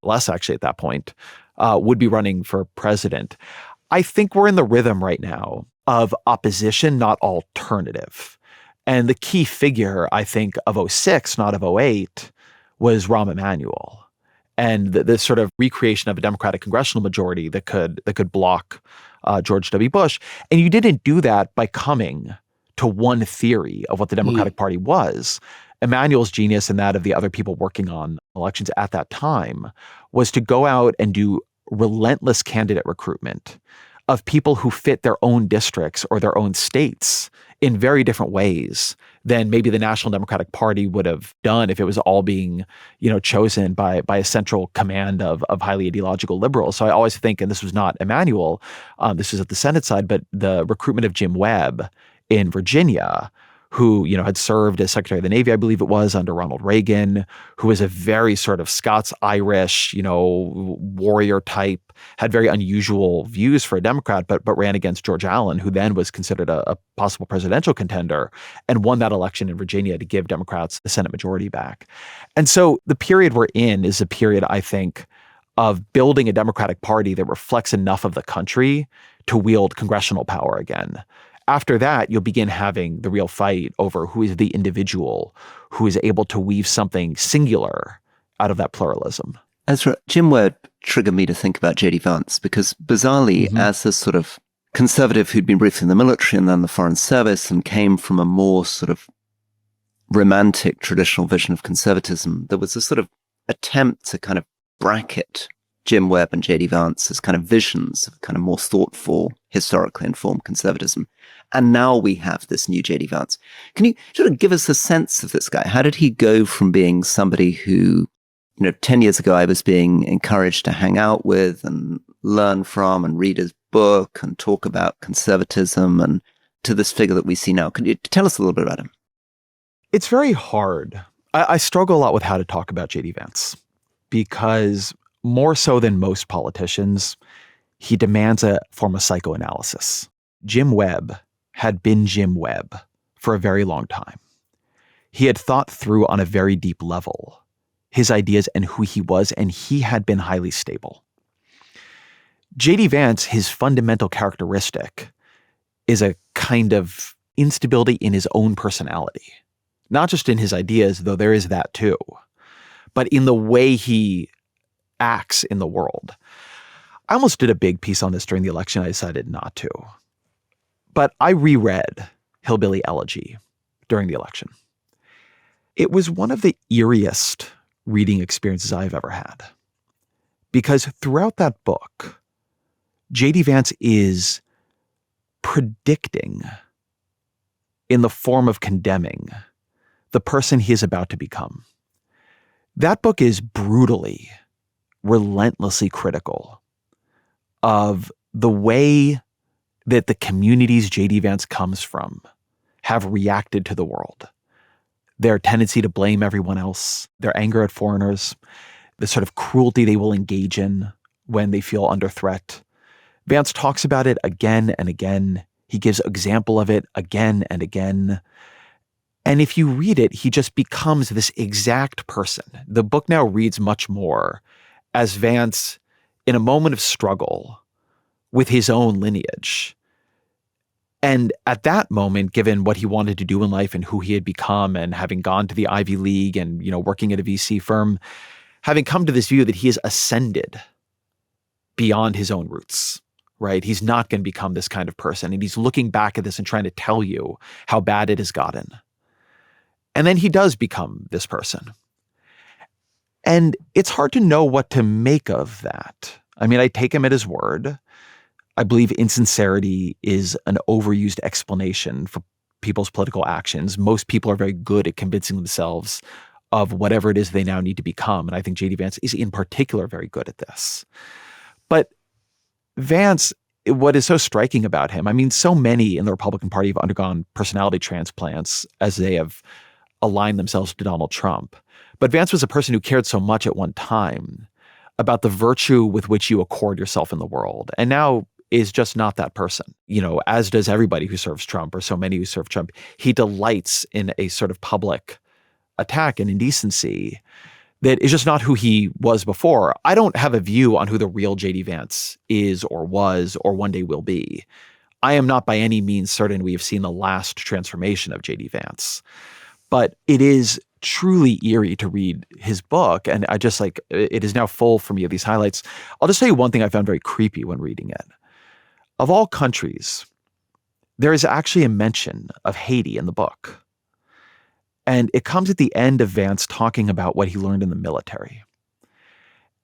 less actually at that point, would be running for president. I think we're in the rhythm right now of opposition, not alternative. And the key figure, I think, of 2006, not of 2008, was Rahm Emanuel. And this sort of recreation of a Democratic congressional majority that could block George W. Bush. And you didn't do that by coming to one theory of what the Democratic Party was. Emanuel's genius and that of the other people working on elections at that time was to go out and do relentless candidate recruitment of people who fit their own districts or their own states in very different ways than maybe the National Democratic Party would have done if it was all being, chosen by a central command of highly ideological liberals. So I always think, and this was not Emanuel, this was at the Senate side, but the recruitment of Jim Webb in Virginia, who, had served as Secretary of the Navy, I believe it was, under Ronald Reagan, who was a very sort of Scots-Irish, warrior type, had very unusual views for a Democrat, but ran against George Allen, who then was considered a possible presidential contender, and won that election in Virginia to give Democrats the Senate majority back. And so the period we're in is a period, I think, of building a Democratic Party that reflects enough of the country to wield congressional power again. After that, you'll begin having the real fight over who is the individual who is able to weave something singular out of that pluralism. Ezra, Jim Webb triggered me to think about JD Vance because bizarrely, as this sort of conservative who'd been briefly in the military and then the foreign service and came from a more sort of romantic traditional vision of conservatism, there was a sort of attempt to kind of bracket Jim Webb and JD Vance as kind of visions of kind of more thoughtful, historically informed conservatism. And now we have this new JD Vance. Can you sort of give us a sense of this guy? How did he go from being somebody who, 10 years ago I was being encouraged to hang out with and learn from and read his book and talk about conservatism, and to this figure that we see now? Can you tell us a little bit about him? It's very hard. I struggle a lot with how to talk about JD Vance because more so than most politicians, he demands a form of psychoanalysis. Jim Webb had been Jim Webb for a very long time. He had thought through on a very deep level his ideas and who he was, and he had been highly stable. JD Vance, his fundamental characteristic is a kind of instability in his own personality. Not just in his ideas, though there is that too, but in the way he acts in the world. I almost did a big piece on this during the election. I decided not to. But I reread Hillbilly Elegy during the election. It was one of the eeriest reading experiences I've ever had. Because throughout that book, JD Vance is predicting, in the form of condemning, the person he is about to become. That book is brutally, relentlessly critical of the way that the communities JD Vance comes from have reacted to the world. Their tendency to blame everyone else, their anger at foreigners, the sort of cruelty they will engage in when they feel under threat. Vance talks about it again and again. He gives example of it again and again. And if you read it, he just becomes this exact person. The book now reads much more as Vance, in a moment of struggle with his own lineage. And at that moment, given what he wanted to do in life and who he had become, and having gone to the Ivy League and, working at a VC firm, having come to this view that he has ascended beyond his own roots, right? He's not going to become this kind of person. And he's looking back at this and trying to tell you how bad it has gotten. And then he does become this person. And it's hard to know what to make of that. I mean, I take him at his word. I believe insincerity is an overused explanation for people's political actions. Most people are very good at convincing themselves of whatever it is they now need to become. And I think JD Vance is in particular very good at this. But Vance, what is so striking about him, I mean, so many in the Republican Party have undergone personality transplants as they have aligned themselves to Donald Trump. But Vance was a person who cared so much at one time about the virtue with which you accord yourself in the world. And now is just not that person, as does everybody who serves Trump, or so many who serve Trump. He delights in a sort of public attack and indecency that is just not who he was before. I don't have a view on who the real JD Vance is or was or one day will be. I am not by any means certain we have seen the last transformation of JD Vance. But it is truly eerie to read his book. And it is now full for me of these highlights. I'll just tell you one thing I found very creepy when reading it. Of all countries, there is actually a mention of Haiti in the book. And it comes at the end of Vance talking about what he learned in the military.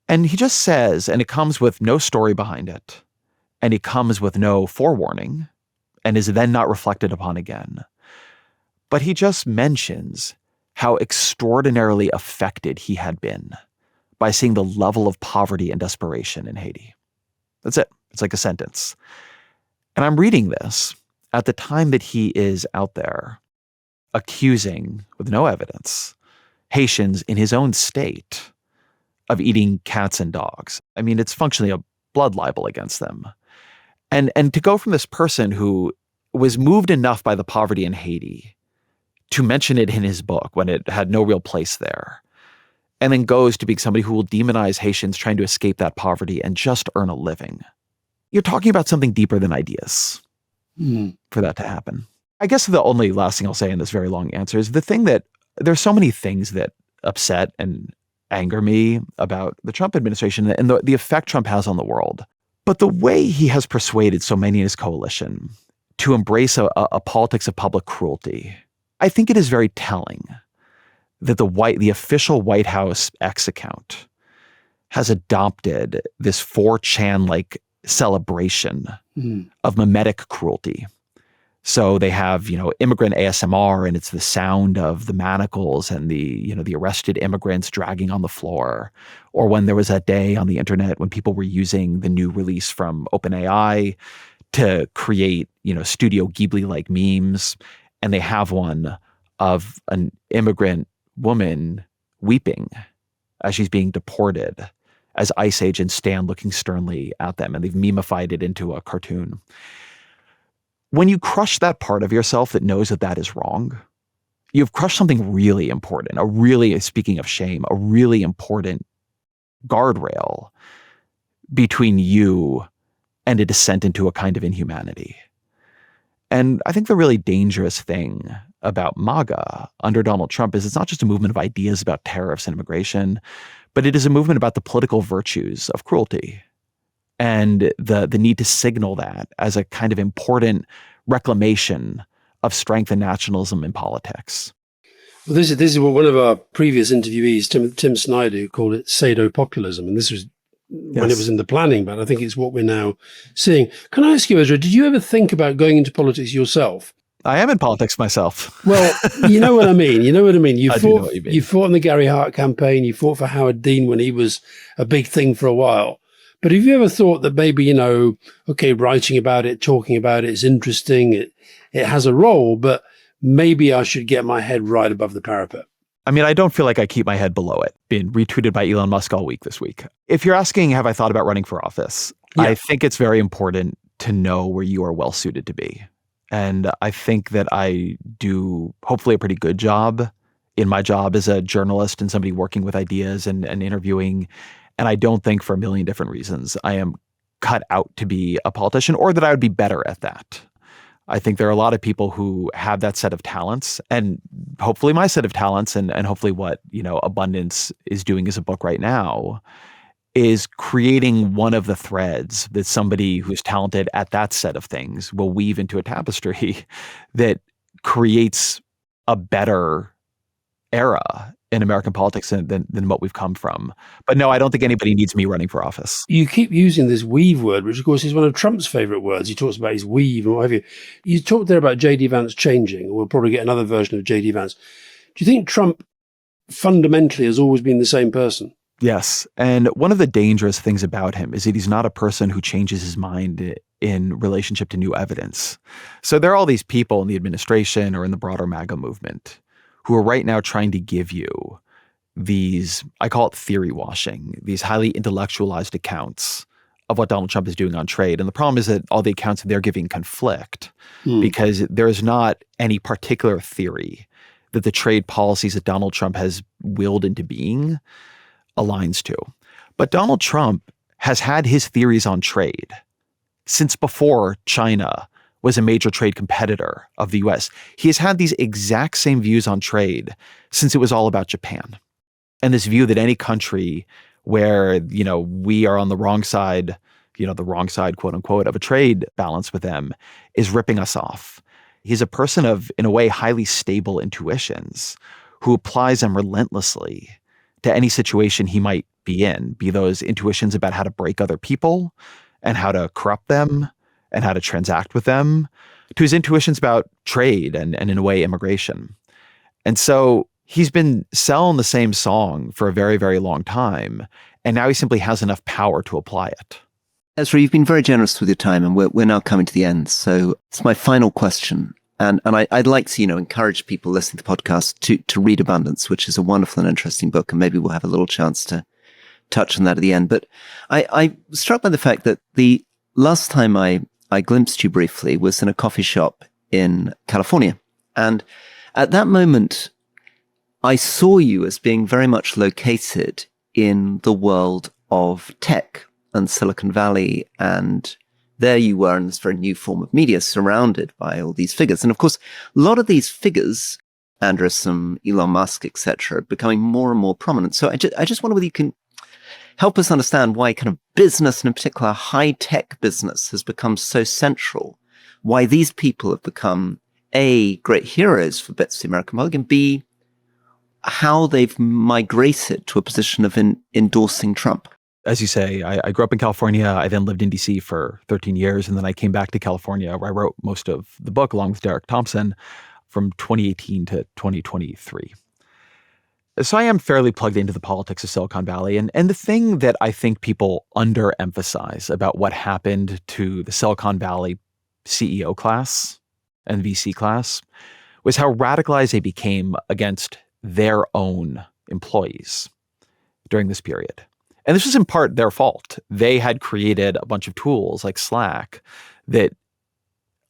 And he just says, and it comes with no story behind it, and it comes with no forewarning, and is then not reflected upon again. But he just mentions how extraordinarily affected he had been by seeing the level of poverty and desperation in Haiti. That's it. It's like a sentence. And I'm reading this at the time that he is out there accusing, with no evidence, Haitians in his own state of eating cats and dogs. I mean, it's functionally a blood libel against them. And to go from this person who was moved enough by the poverty in Haiti to mention it in his book when it had no real place there, and then goes to being somebody who will demonize Haitians trying to escape that poverty and just earn a living. You're talking about something deeper than ideas for that to happen. I guess the only last thing I'll say in this very long answer is the thing that there's so many things that upset and anger me about the Trump administration and the effect Trump has on the world. But the way he has persuaded so many in his coalition to embrace a politics of public cruelty, I think it is very telling that the official White House X account has adopted this 4chan-like celebration of mimetic cruelty. So they have, immigrant ASMR, and it's the sound of the manacles and the arrested immigrants dragging on the floor. Or when there was that day on the internet when people were using the new release from OpenAI to create, Studio Ghibli-like memes. And they have one of an immigrant woman weeping as she's being deported, as ICE agents stand looking sternly at them, and they've memified it into a cartoon. When you crush that part of yourself that knows that that is wrong, you've crushed something really important, speaking of shame, a really important guardrail between you and a descent into a kind of inhumanity. And I think the really dangerous thing about MAGA under Donald Trump is it's not just a movement of ideas about tariffs and immigration, but it is a movement about the political virtues of cruelty and the need to signal that as a kind of important reclamation of strength and nationalism in politics. Well, this is what one of our previous interviewees, Tim Snyder, called it pseudo-populism. And this was when it was in the planning, but I think it's what we're now seeing. Can I ask you, Ezra, did you ever think about going into politics yourself? I am in politics myself. Well, you know what I mean. You know what I mean. I do know what you mean. You fought in the Gary Hart campaign. You fought for Howard Dean when he was a big thing for a while. But have you ever thought that maybe, okay, writing about it, talking about it is interesting. It has a role, but maybe I should get my head right above the parapet. I mean, I don't feel like I keep my head below it. Being retweeted by Elon Musk all week this week. If you're asking, have I thought about running for office? Yeah. I think it's very important to know where you are well suited to be. And I think that I do hopefully a pretty good job in my job as a journalist and somebody working with ideas and interviewing. And I don't think for a million different reasons I am cut out to be a politician or that I would be better at that. I think there are a lot of people who have that set of talents, and hopefully my set of talents and hopefully what, Abundance is doing as a book right now is creating one of the threads that somebody who's talented at that set of things will weave into a tapestry that creates a better era in American politics than what we've come from. But no, I don't think anybody needs me running for office. You keep using this weave word, which of course is one of Trump's favorite words. He talks about his weave and what have you. You talked there about JD Vance changing. We'll probably get another version of JD Vance. Do you think Trump fundamentally has always been the same person? Yes. And one of the dangerous things about him is that he's not a person who changes his mind in relationship to new evidence. So there are all these people in the administration or in the broader MAGA movement who are right now trying to give you these, I call it theory washing, these highly intellectualized accounts of what Donald Trump is doing on trade. And the problem is that all the accounts that they're giving conflict because there is not any particular theory that the trade policies that Donald Trump has willed into being aligns to. But Donald Trump has had his theories on trade since before China was a major trade competitor of the US. He has had these exact same views on trade since it was all about Japan. And this view that any country where, we are on the wrong side, quote unquote, of a trade balance with them is ripping us off. He's a person of, in a way, highly stable intuitions who applies them relentlessly to any situation he might be in, be those intuitions about how to break other people and how to corrupt them and how to transact with them, to his intuitions about trade and in a way, immigration. And so he's been selling the same song for a very, very long time. And now he simply has enough power to apply it. Ezra, you've been very generous with your time, and we're now coming to the end. So it's my final question. And I'd like to, encourage people listening to the podcast to read Abundance, which is a wonderful and interesting book. And maybe we'll have a little chance to touch on that at the end. But I was struck by the fact that the last time I glimpsed you briefly was in a coffee shop in California. And at that moment, I saw you as being very much located in the world of tech and Silicon Valley. And there you were in this very new form of media, surrounded by all these figures. And of course, a lot of these figures, Andreessen, Elon Musk, etc., are becoming more and more prominent. So I just wonder whether you can help us understand why kind of business, and in particular high-tech business, has become so central, why these people have become, A, great heroes for bits of the American public, and B, how they've migrated to a position of endorsing Trump. As you say, I grew up in California. I then lived in DC for 13 years. And then I came back to California, where I wrote most of the book along with Derek Thompson from 2018 to 2023. So I am fairly plugged into the politics of Silicon Valley. And the thing that I think people underemphasize about what happened to the Silicon Valley CEO class and VC class was how radicalized they became against their own employees during this period. And this was in part their fault. They had created a bunch of tools like Slack that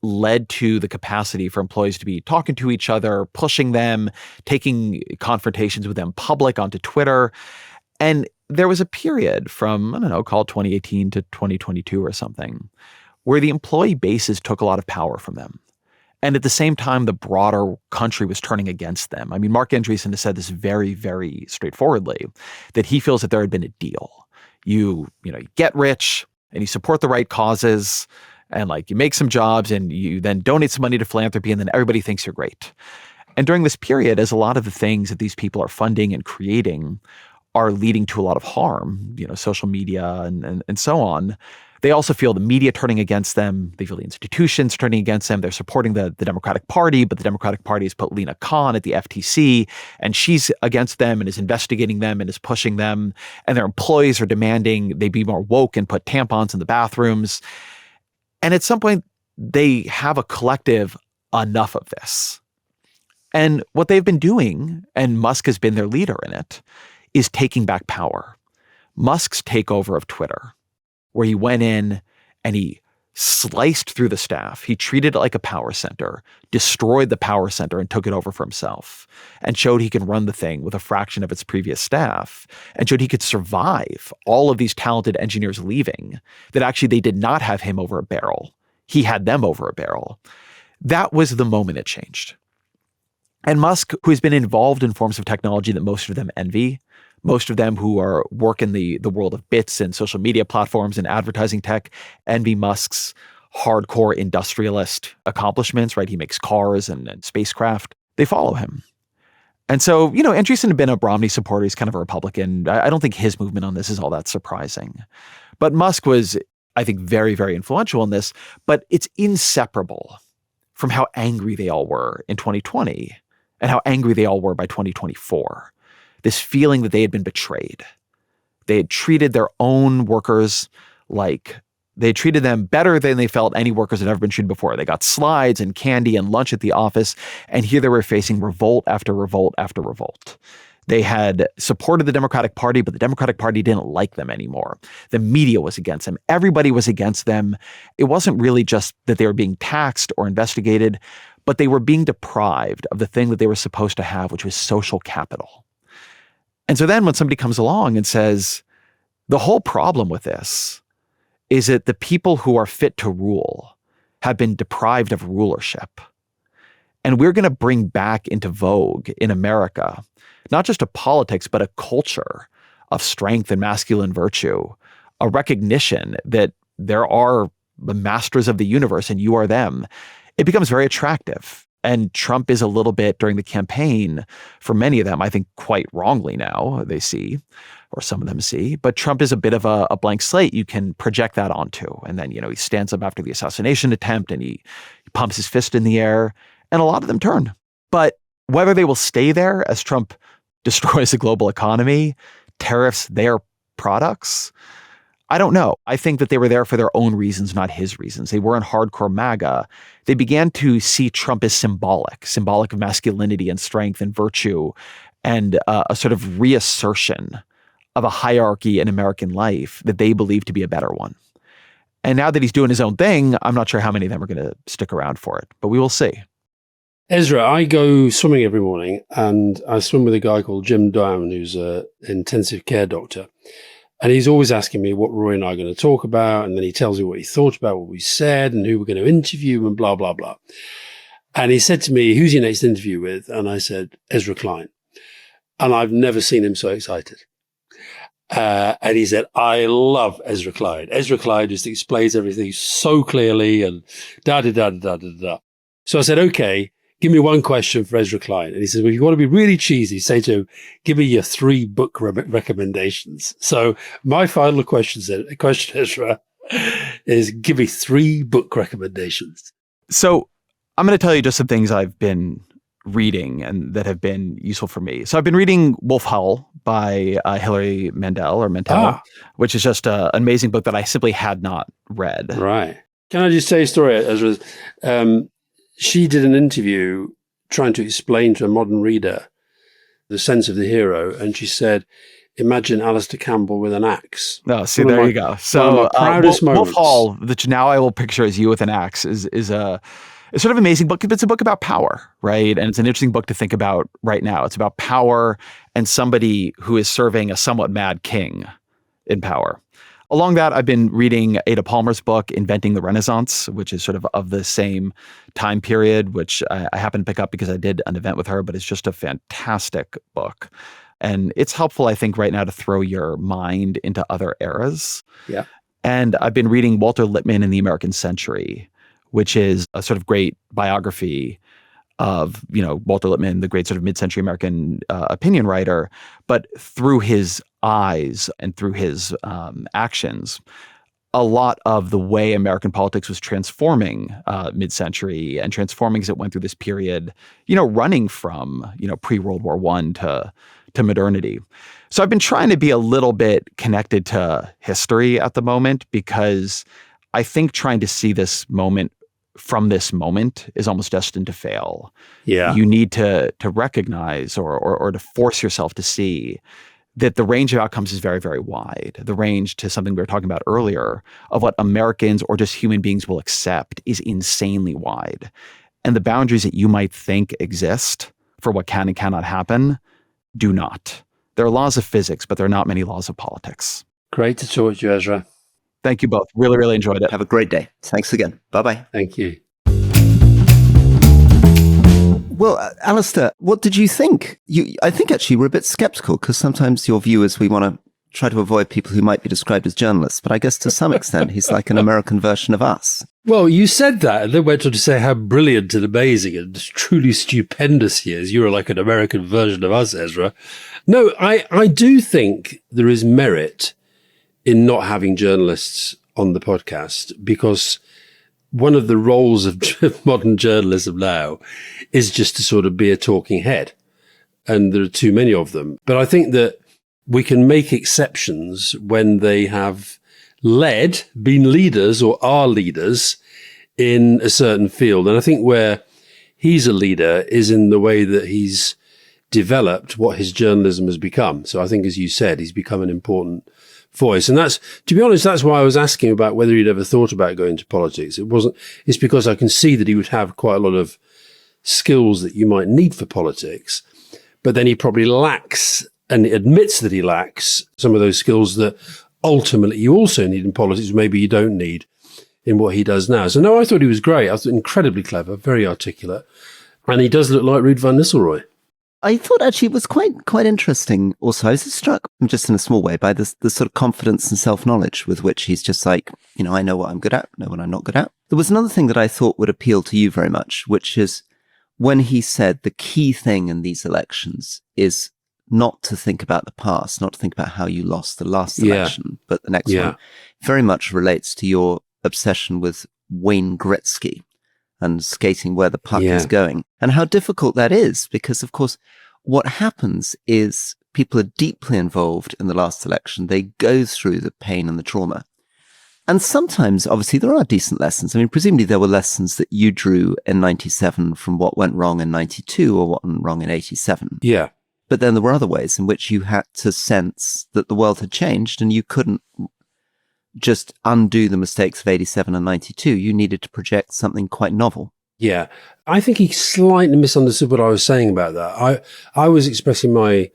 led to the capacity for employees to be talking to each other, pushing them, taking confrontations with them public onto Twitter. And there was a period from, call it 2018 to 2022 or something, where the employee bases took a lot of power from them. And at the same time, the broader country was turning against them. I mean, Mark Andreessen has said this very, very straightforwardly, that he feels that there had been a deal. You get rich and you support the right causes and you make some jobs and you then donate some money to philanthropy and then everybody thinks you're great. And during this period, as a lot of the things that these people are funding and creating are leading to a lot of harm, social media and so on, they also feel the media turning against them. They feel the institutions turning against them. They're supporting the Democratic Party, but the Democratic Party has put Lena Khan at the FTC, and she's against them and is investigating them and is pushing them. And their employees are demanding they be more woke and put tampons in the bathrooms. And at some point, they have a collective enough of this. And what they've been doing, and Musk has been their leader in it, is taking back power. Musk's takeover of Twitter, where he went in and he sliced through the staff. He treated it like a power center, destroyed the power center and took it over for himself, and showed he could run the thing with a fraction of its previous staff, and showed he could survive all of these talented engineers leaving, that actually they did not have him over a barrel. He had them over a barrel. That was the moment it changed. And Musk, who has been involved in forms of technology that most of them envy, most of them who work in the world of bits and social media platforms and advertising tech, envy Musk's hardcore industrialist accomplishments, right? He makes cars and spacecraft. They follow him. And so, Andreessen had been a Romney supporter. He's kind of a Republican. I don't think his movement on this is all that surprising. But Musk was, I think, very, very influential in this. But it's inseparable from how angry they all were in 2020 and how angry they all were by 2024. This feeling that they had been betrayed. They had treated their own workers like they treated them better than they felt any workers had ever been treated before. They got slides and candy and lunch at the office, and here they were facing revolt after revolt after revolt. They had supported the Democratic Party, but the Democratic Party didn't like them anymore. The media was against them. Everybody was against them. It wasn't really just that they were being taxed or investigated, but they were being deprived of the thing that they were supposed to have, which was social capital. And so then when somebody comes along and says, the whole problem with this is that the people who are fit to rule have been deprived of rulership. And we're going to bring back into vogue in America, not just a politics, but a culture of strength and masculine virtue, a recognition that there are the masters of the universe and you are them. It becomes very attractive. And Trump is a little bit during the campaign, for many of them, I think quite wrongly now, they see, or some of them see, but Trump is a bit of a blank slate you can project that onto. And then, he stands up after the assassination attempt and he pumps his fist in the air, and a lot of them turn. But whether they will stay there as Trump destroys the global economy, tariffs their products, I don't know. I think that they were there for their own reasons, not his reasons. They weren't hardcore MAGA. They began to see Trump as symbolic of masculinity and strength and virtue, and a sort of reassertion of a hierarchy in American life that they believe to be a better one. And now that he's doing his own thing, I'm not sure how many of them are going to stick around for it, but we will see. Ezra, I go swimming every morning, and I swim with a guy called Jim Down, who's an intensive care doctor. And he's always asking me what Rory and I are going to talk about. And then he tells me what he thought about what we said and who we're going to interview and blah, blah, blah. And he said to me, who's your next interview with? And I said, Ezra Klein. And I've never seen him so excited. And he said, I love Ezra Klein. Ezra Klein just explains everything so clearly and da-da-da-da-da-da. So I said, okay, give me one question for Ezra Klein. And he said, well, if you want to be really cheesy, say to him, give me your 3 book recommendations. So my final question, Ezra, is give me 3 book recommendations. So I'm going to tell you just some things I've been reading and that have been useful for me. So I've been reading Wolf Hall by Hilary Mantel, which is just an amazing book that I simply had not read. Right. Can I just tell you a story, Ezra? She did an interview trying to explain to a modern reader the sense of the hero. And she said, imagine Alastair Campbell with an axe. Oh, see, there you go. So Wolf Hall, which now I will picture as you with an axe, is a sort of amazing book. It's a book about power, right? And it's an interesting book to think about right now. It's about power and somebody who is serving a somewhat mad king in power. Along that, I've been reading Ada Palmer's book, Inventing the Renaissance, which is sort of the same time period, which I happened to pick up because I did an event with her, but it's just a fantastic book. And it's helpful, I think, right now to throw your mind into other eras. Yeah. And I've been reading Walter Lippmann in the American Century, which is a sort of great biography of, Walter Lippmann, the great sort of mid-century American opinion writer, but through his eyes and through his actions, a lot of the way American politics was transforming mid-century and transforming as it went through this period, running from, pre-World War I to modernity. So I've been trying to be a little bit connected to history at the moment, because I think trying to see this moment from this moment is almost destined to fail. Yeah. You need to recognize or to force yourself to see that the range of outcomes is very, very wide. The range to something we were talking about earlier of what Americans or just human beings will accept is insanely wide. And the boundaries that you might think exist for what can and cannot happen do not. There are laws of physics, but there are not many laws of politics. Great to talk to you, Ezra. Thank you both. Really, really enjoyed it. Have a great day. Thanks again. Bye-bye. Thank you. Well, Alastair, what did you think? I think actually we're a bit skeptical, because sometimes your view is we want to try to avoid people who might be described as journalists. But I guess to some extent, he's like an American version of us. Well, you said that, and then went on to say how brilliant and amazing and truly stupendous he is. You're like an American version of us, Ezra. No, I do think there is merit in not having journalists on the podcast, because one of the roles of modern journalism now is just to sort of be a talking head. And there are too many of them. But I think that we can make exceptions when they have been leaders or are leaders in a certain field. And I think where he's a leader is in the way that he's developed what his journalism has become. So I think, as you said, he's become an important voice. And that's, to be honest, that's why I was asking about whether he'd ever thought about going into politics. It's because I can see that he would have quite a lot of skills that you might need for politics, but then he probably lacks, and admits that he lacks, some of those skills that ultimately you also need in politics, maybe you don't need in what he does now. So no, I thought he was great. I thought incredibly clever, very articulate, and he does look like Ruud van Nistelrooy. I thought actually it was quite interesting also. I was struck, just in a small way, by the sort of confidence and self-knowledge with which he's just like, I know what I'm good at, know what I'm not good at. There was another thing that I thought would appeal to you very much, which is when he said the key thing in these elections is not to think about the past, not to think about how you lost the last election, but the next one. Very much relates to your obsession with Wayne Gretzky and skating where the puck is going, and how difficult that is, because of course what happens is people are deeply involved in the last election. They go through the pain and the trauma, and sometimes obviously there are decent lessons. I mean, presumably there were lessons that you drew in 97 from what went wrong in 92 or what went wrong in 87. Yeah. But then there were other ways in which you had to sense that the world had changed, and you couldn't just undo the mistakes of 87 and 92. You needed to project something quite novel. Yeah. I think he slightly misunderstood what I was saying about that. I was expressing my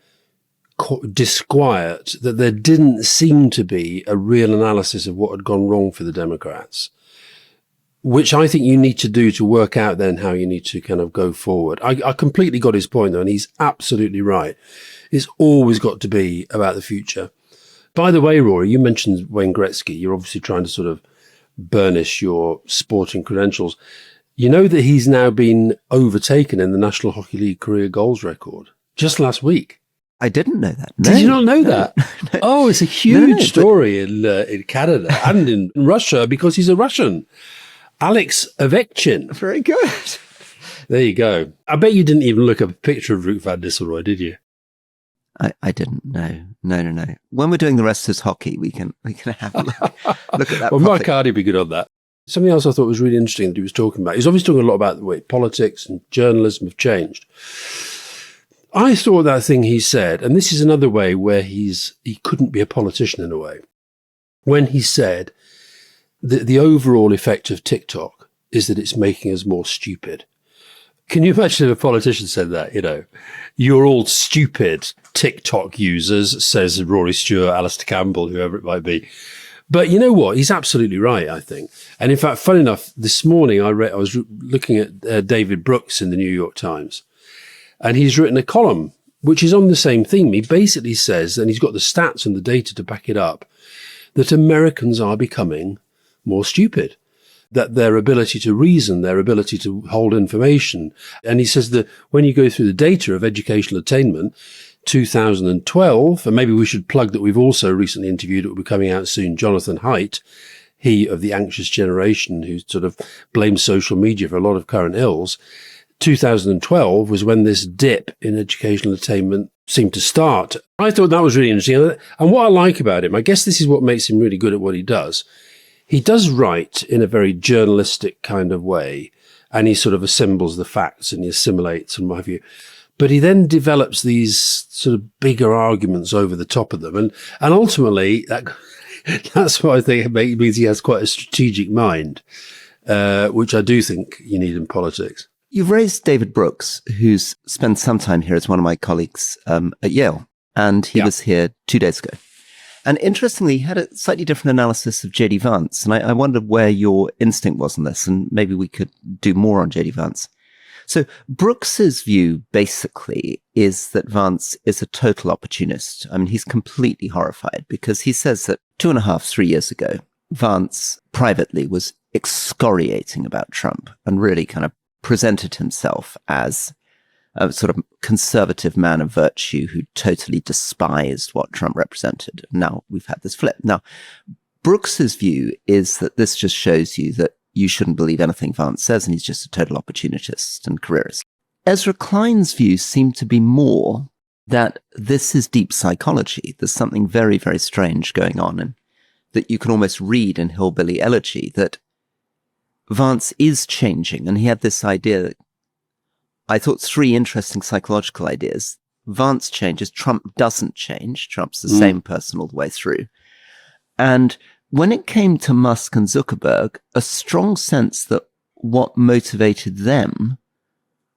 disquiet that there didn't seem to be a real analysis of what had gone wrong for the Democrats, which I think you need to do to work out then how you need to kind of go forward. I completely got his point, though, and he's absolutely right. It's always got to be about the future. By the way, Rory, you mentioned Wayne Gretzky. You're obviously trying to sort of burnish your sporting credentials. You know that he's now been overtaken in the National Hockey League career goals record just last week. I didn't know that. No, Did you not know that? No. Oh, it's a huge story in Canada and in Russia, because he's a Russian. Alex Ovechkin. Very good. There you go. I bet you didn't even look up a picture of Ruud van Nistelrooy, did you? I didn't. No. When we're doing the rest of his hockey, we can have a look at that. Well, Mark Hardy would be good on that. Something else I thought was really interesting that he was talking about. He's obviously talking a lot about the way politics and journalism have changed. I thought that thing he said, and this is another way where he couldn't be a politician in a way, when he said that the overall effect of TikTok is that it's making us more stupid. Can you imagine if a politician said that, you're all stupid TikTok users, says Rory Stewart, Alastair Campbell, whoever it might be. But you know what? He's absolutely right, I think. And in fact, fun enough, this morning I was looking at David Brooks in the New York Times, and he's written a column which is on the same theme. He basically says, and he's got the stats and the data to back it up, that Americans are becoming more stupid. that their ability to reason, their ability to hold information. And he says that when you go through the data of educational attainment, 2012, and maybe we should plug that we've also recently interviewed, it will be coming out soon, Jonathan Haidt, he of the anxious generation who sort of blames social media for a lot of current ills. 2012 was when this dip in educational attainment seemed to start. I thought that was really interesting. And what I like about him, I guess this is what makes him really good at what he does. He does write in a very journalistic kind of way, and he sort of assembles the facts and he assimilates and what have you. But he then develops these sort of bigger arguments over the top of them. And ultimately, that's what I think means he has quite a strategic mind, which I do think you need in politics. You've raised David Brooks, who's spent some time here as one of my colleagues at Yale, and he was here 2 days ago. And interestingly, he had a slightly different analysis of JD Vance, and I wondered where your instinct was on this, and maybe we could do more on JD Vance. So Brooks's view basically is that Vance is a total opportunist. I mean, he's completely horrified because he says that 2.5, 3 years ago, Vance privately was excoriating about Trump and really kind of presented himself as a sort of conservative man of virtue who totally despised what Trump represented. Now we've had this flip. Now, Brooks's view is that this just shows you that you shouldn't believe anything Vance says, and he's just a total opportunist and careerist. Ezra Klein's views seem to be more that this is deep psychology. There's something very, very strange going on, and that you can almost read in Hillbilly Elegy that Vance is changing. And he had this idea that I thought 3 interesting psychological ideas. Vance changes, Trump doesn't change. Trump's the same person all the way through. And when it came to Musk and Zuckerberg, a strong sense that what motivated them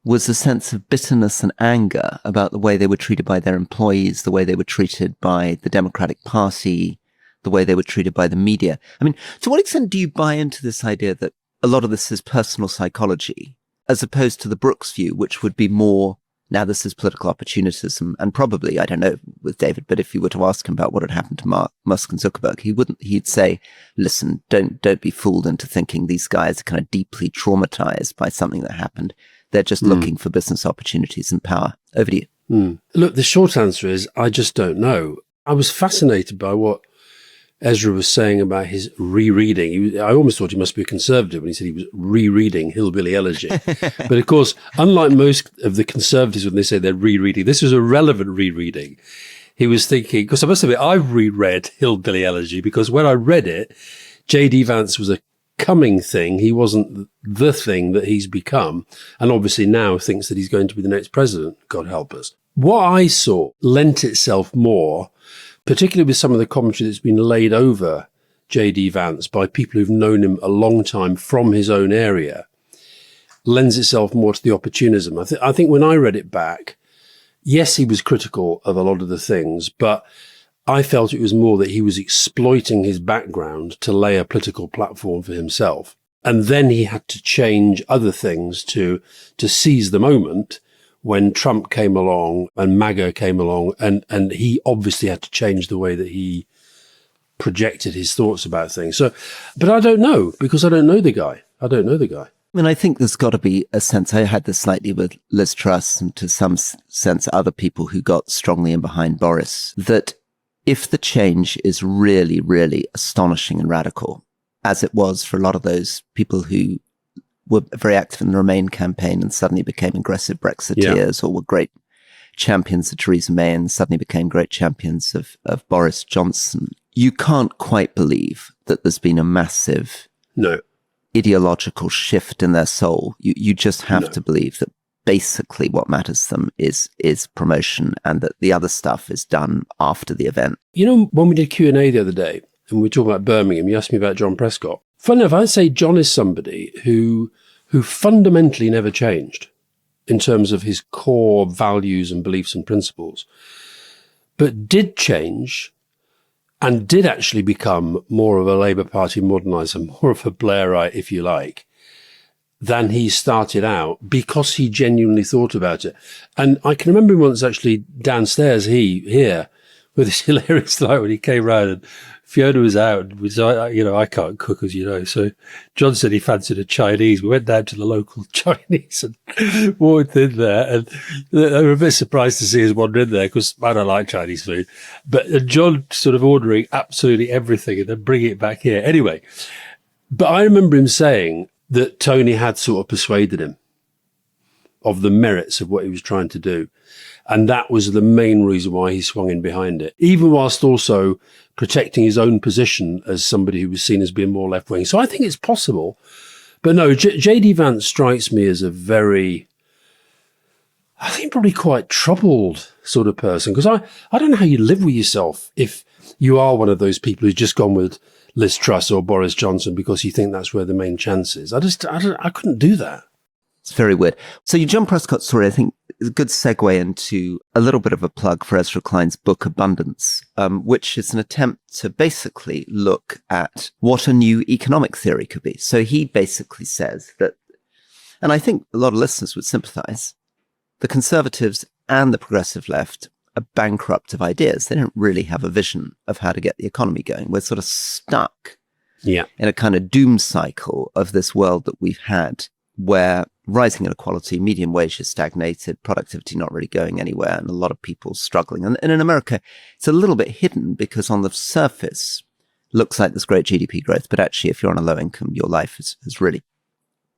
was a sense of bitterness and anger about the way they were treated by their employees, the way they were treated by the Democratic Party, the way they were treated by the media. I mean, to what extent do you buy into this idea that a lot of this is personal psychology, as opposed to the Brooks view, which would be more, now this is political opportunism, and probably, I don't know with David, but if you were to ask him about what had happened to Musk and Zuckerberg, he'd say, listen, don't be fooled into thinking these guys are kind of deeply traumatized by something that happened. They're just looking for business opportunities and power. Over to you. Look, the short answer is, I just don't know. I was fascinated by what Ezra was saying about his rereading. I almost thought he must be a conservative when he said he was rereading Hillbilly Elegy. But of course, unlike most of the conservatives when they say they're rereading, this was a relevant rereading. He was thinking, because I must admit, I've reread Hillbilly Elegy because when I read it, JD Vance was a coming thing. He wasn't the thing that he's become. And obviously now thinks that he's going to be the next president, God help us. What I saw lent itself more, particularly with some of the commentary that's been laid over JD Vance by people who've known him a long time from his own area, lends itself more to the opportunism. I think when I read it back, yes, he was critical of a lot of the things, but I felt it was more that he was exploiting his background to lay a political platform for himself. And then he had to change other things to seize the moment when Trump came along and MAGA came along, and he obviously had to change the way that he projected his thoughts about things. So, but I don't know, because I don't know the guy. I mean, I think there's got to be a sense, I had this slightly with Liz Truss and to some sense other people who got strongly in behind Boris, that if the change is really, really astonishing and radical, as it was for a lot of those people who were very active in the Remain campaign and suddenly became aggressive Brexiteers, or were great champions of Theresa May and suddenly became great champions of Boris Johnson. You can't quite believe that there's been a massive ideological shift in their soul. You just have to believe that basically what matters to them is promotion, and that the other stuff is done after the event. You know, when we did Q&A the other day, and we were talking about Birmingham, you asked me about John Prescott. Funny enough, I'd say John is somebody who fundamentally never changed in terms of his core values and beliefs and principles, but did change and did actually become more of a Labour Party moderniser, more of a Blairite, if you like, than he started out, because he genuinely thought about it. And I can remember once actually downstairs here with this hilarious line when he came round and Fiona was out. I can't cook, as you know. So John said he fancied a Chinese. We went down to the local Chinese and walked in there. And they were a bit surprised to see us wander in there because I don't like Chinese food. But John sort of ordering absolutely everything and then bringing it back here. Anyway, but I remember him saying that Tony had sort of persuaded him of the merits of what he was trying to do. And that was the main reason why he swung in behind it, even whilst also protecting his own position as somebody who was seen as being more left-wing. So I think it's possible. But no, JD Vance strikes me as a very, I think probably quite troubled sort of person. Because I don't know how you live with yourself if you are one of those people who's just gone with Liz Truss or Boris Johnson because you think that's where the main chance is. I couldn't do that. It's very weird. So your John Prescott story, I think, is a good segue into a little bit of a plug for Ezra Klein's book Abundance, which is an attempt to basically look at what a new economic theory could be. So he basically says that, and I think a lot of listeners would sympathize, the conservatives and the progressive left are bankrupt of ideas. They don't really have a vision of how to get the economy going. We're sort of stuck in a kind of doom cycle of this world that we've had, where rising inequality, median wages stagnated, productivity not really going anywhere, and a lot of people struggling. And in America, it's a little bit hidden because on the surface, looks like there's great GDP growth, but actually, if you're on a low income, your life is really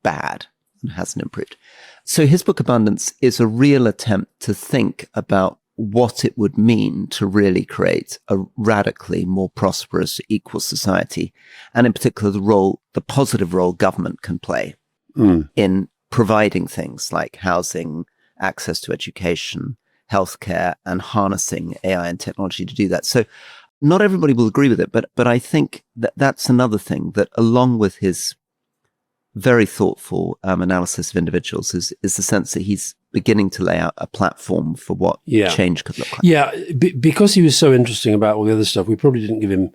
bad and hasn't improved. So his book Abundance is a real attempt to think about what it would mean to really create a radically more prosperous, equal society, and in particular, the positive role government can play in providing things like housing, access to education, healthcare, and harnessing AI and technology to do that. So not everybody will agree with it, but I think that's another thing that, along with his very thoughtful analysis of individuals, is the sense that he's beginning to lay out a platform for what change could look like. Yeah, because he was so interesting about all the other stuff, we probably didn't give him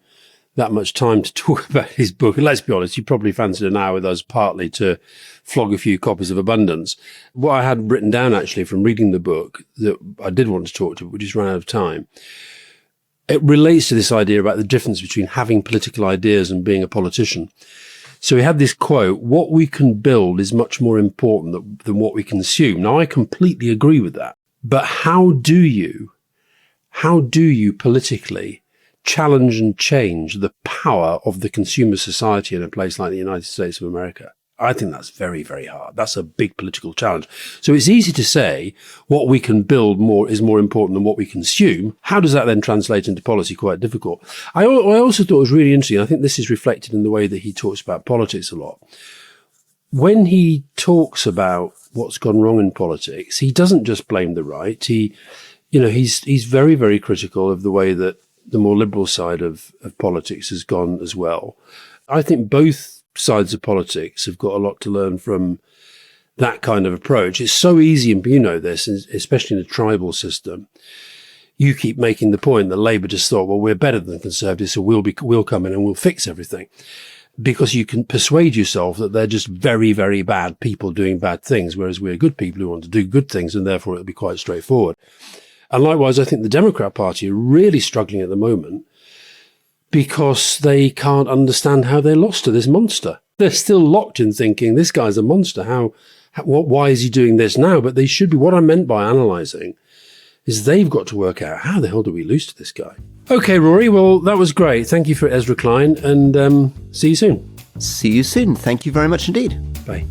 that much time to talk about his book. And let's be honest, you probably fancied an hour with us partly to flog a few copies of Abundance. What I had written down actually from reading the book that I did want to talk to, but we just ran out of time, it relates to this idea about the difference between having political ideas and being a politician. So he had this quote, "What we can build is much more important than what we consume." Now, I completely agree with that. But how do you politically challenge and change the power of the consumer society in a place like the United States of America? I think that's very, very hard. That's a big political challenge. So it's easy to say what we can build is more important than what we consume. How does that then translate into policy? Quite difficult. I also thought it was really interesting. I think this is reflected in the way that he talks about politics a lot. When he talks about what's gone wrong in politics, he doesn't just blame the right. He's very, very critical of the way that the more liberal side of politics has gone as well. I think both sides of politics have got a lot to learn from that kind of approach. It's so easy, and you know this, especially in a tribal system. You keep making the point that Labour just thought, well, we're better than the Conservatives, so we'll come in and we'll fix everything. Because you can persuade yourself that they're just very, very bad people doing bad things, whereas we're good people who want to do good things, and therefore it'll be quite straightforward. And likewise, I think the Democrat Party are really struggling at the moment because they can't understand how they lost to this monster. They're still locked in thinking this guy's a monster. Why is he doing this now? But they should be. What I meant by analysing is they've got to work out how the hell do we lose to this guy. Okay, Rory. Well, that was great. Thank you for Ezra Klein, and see you soon. See you soon. Thank you very much indeed. Bye.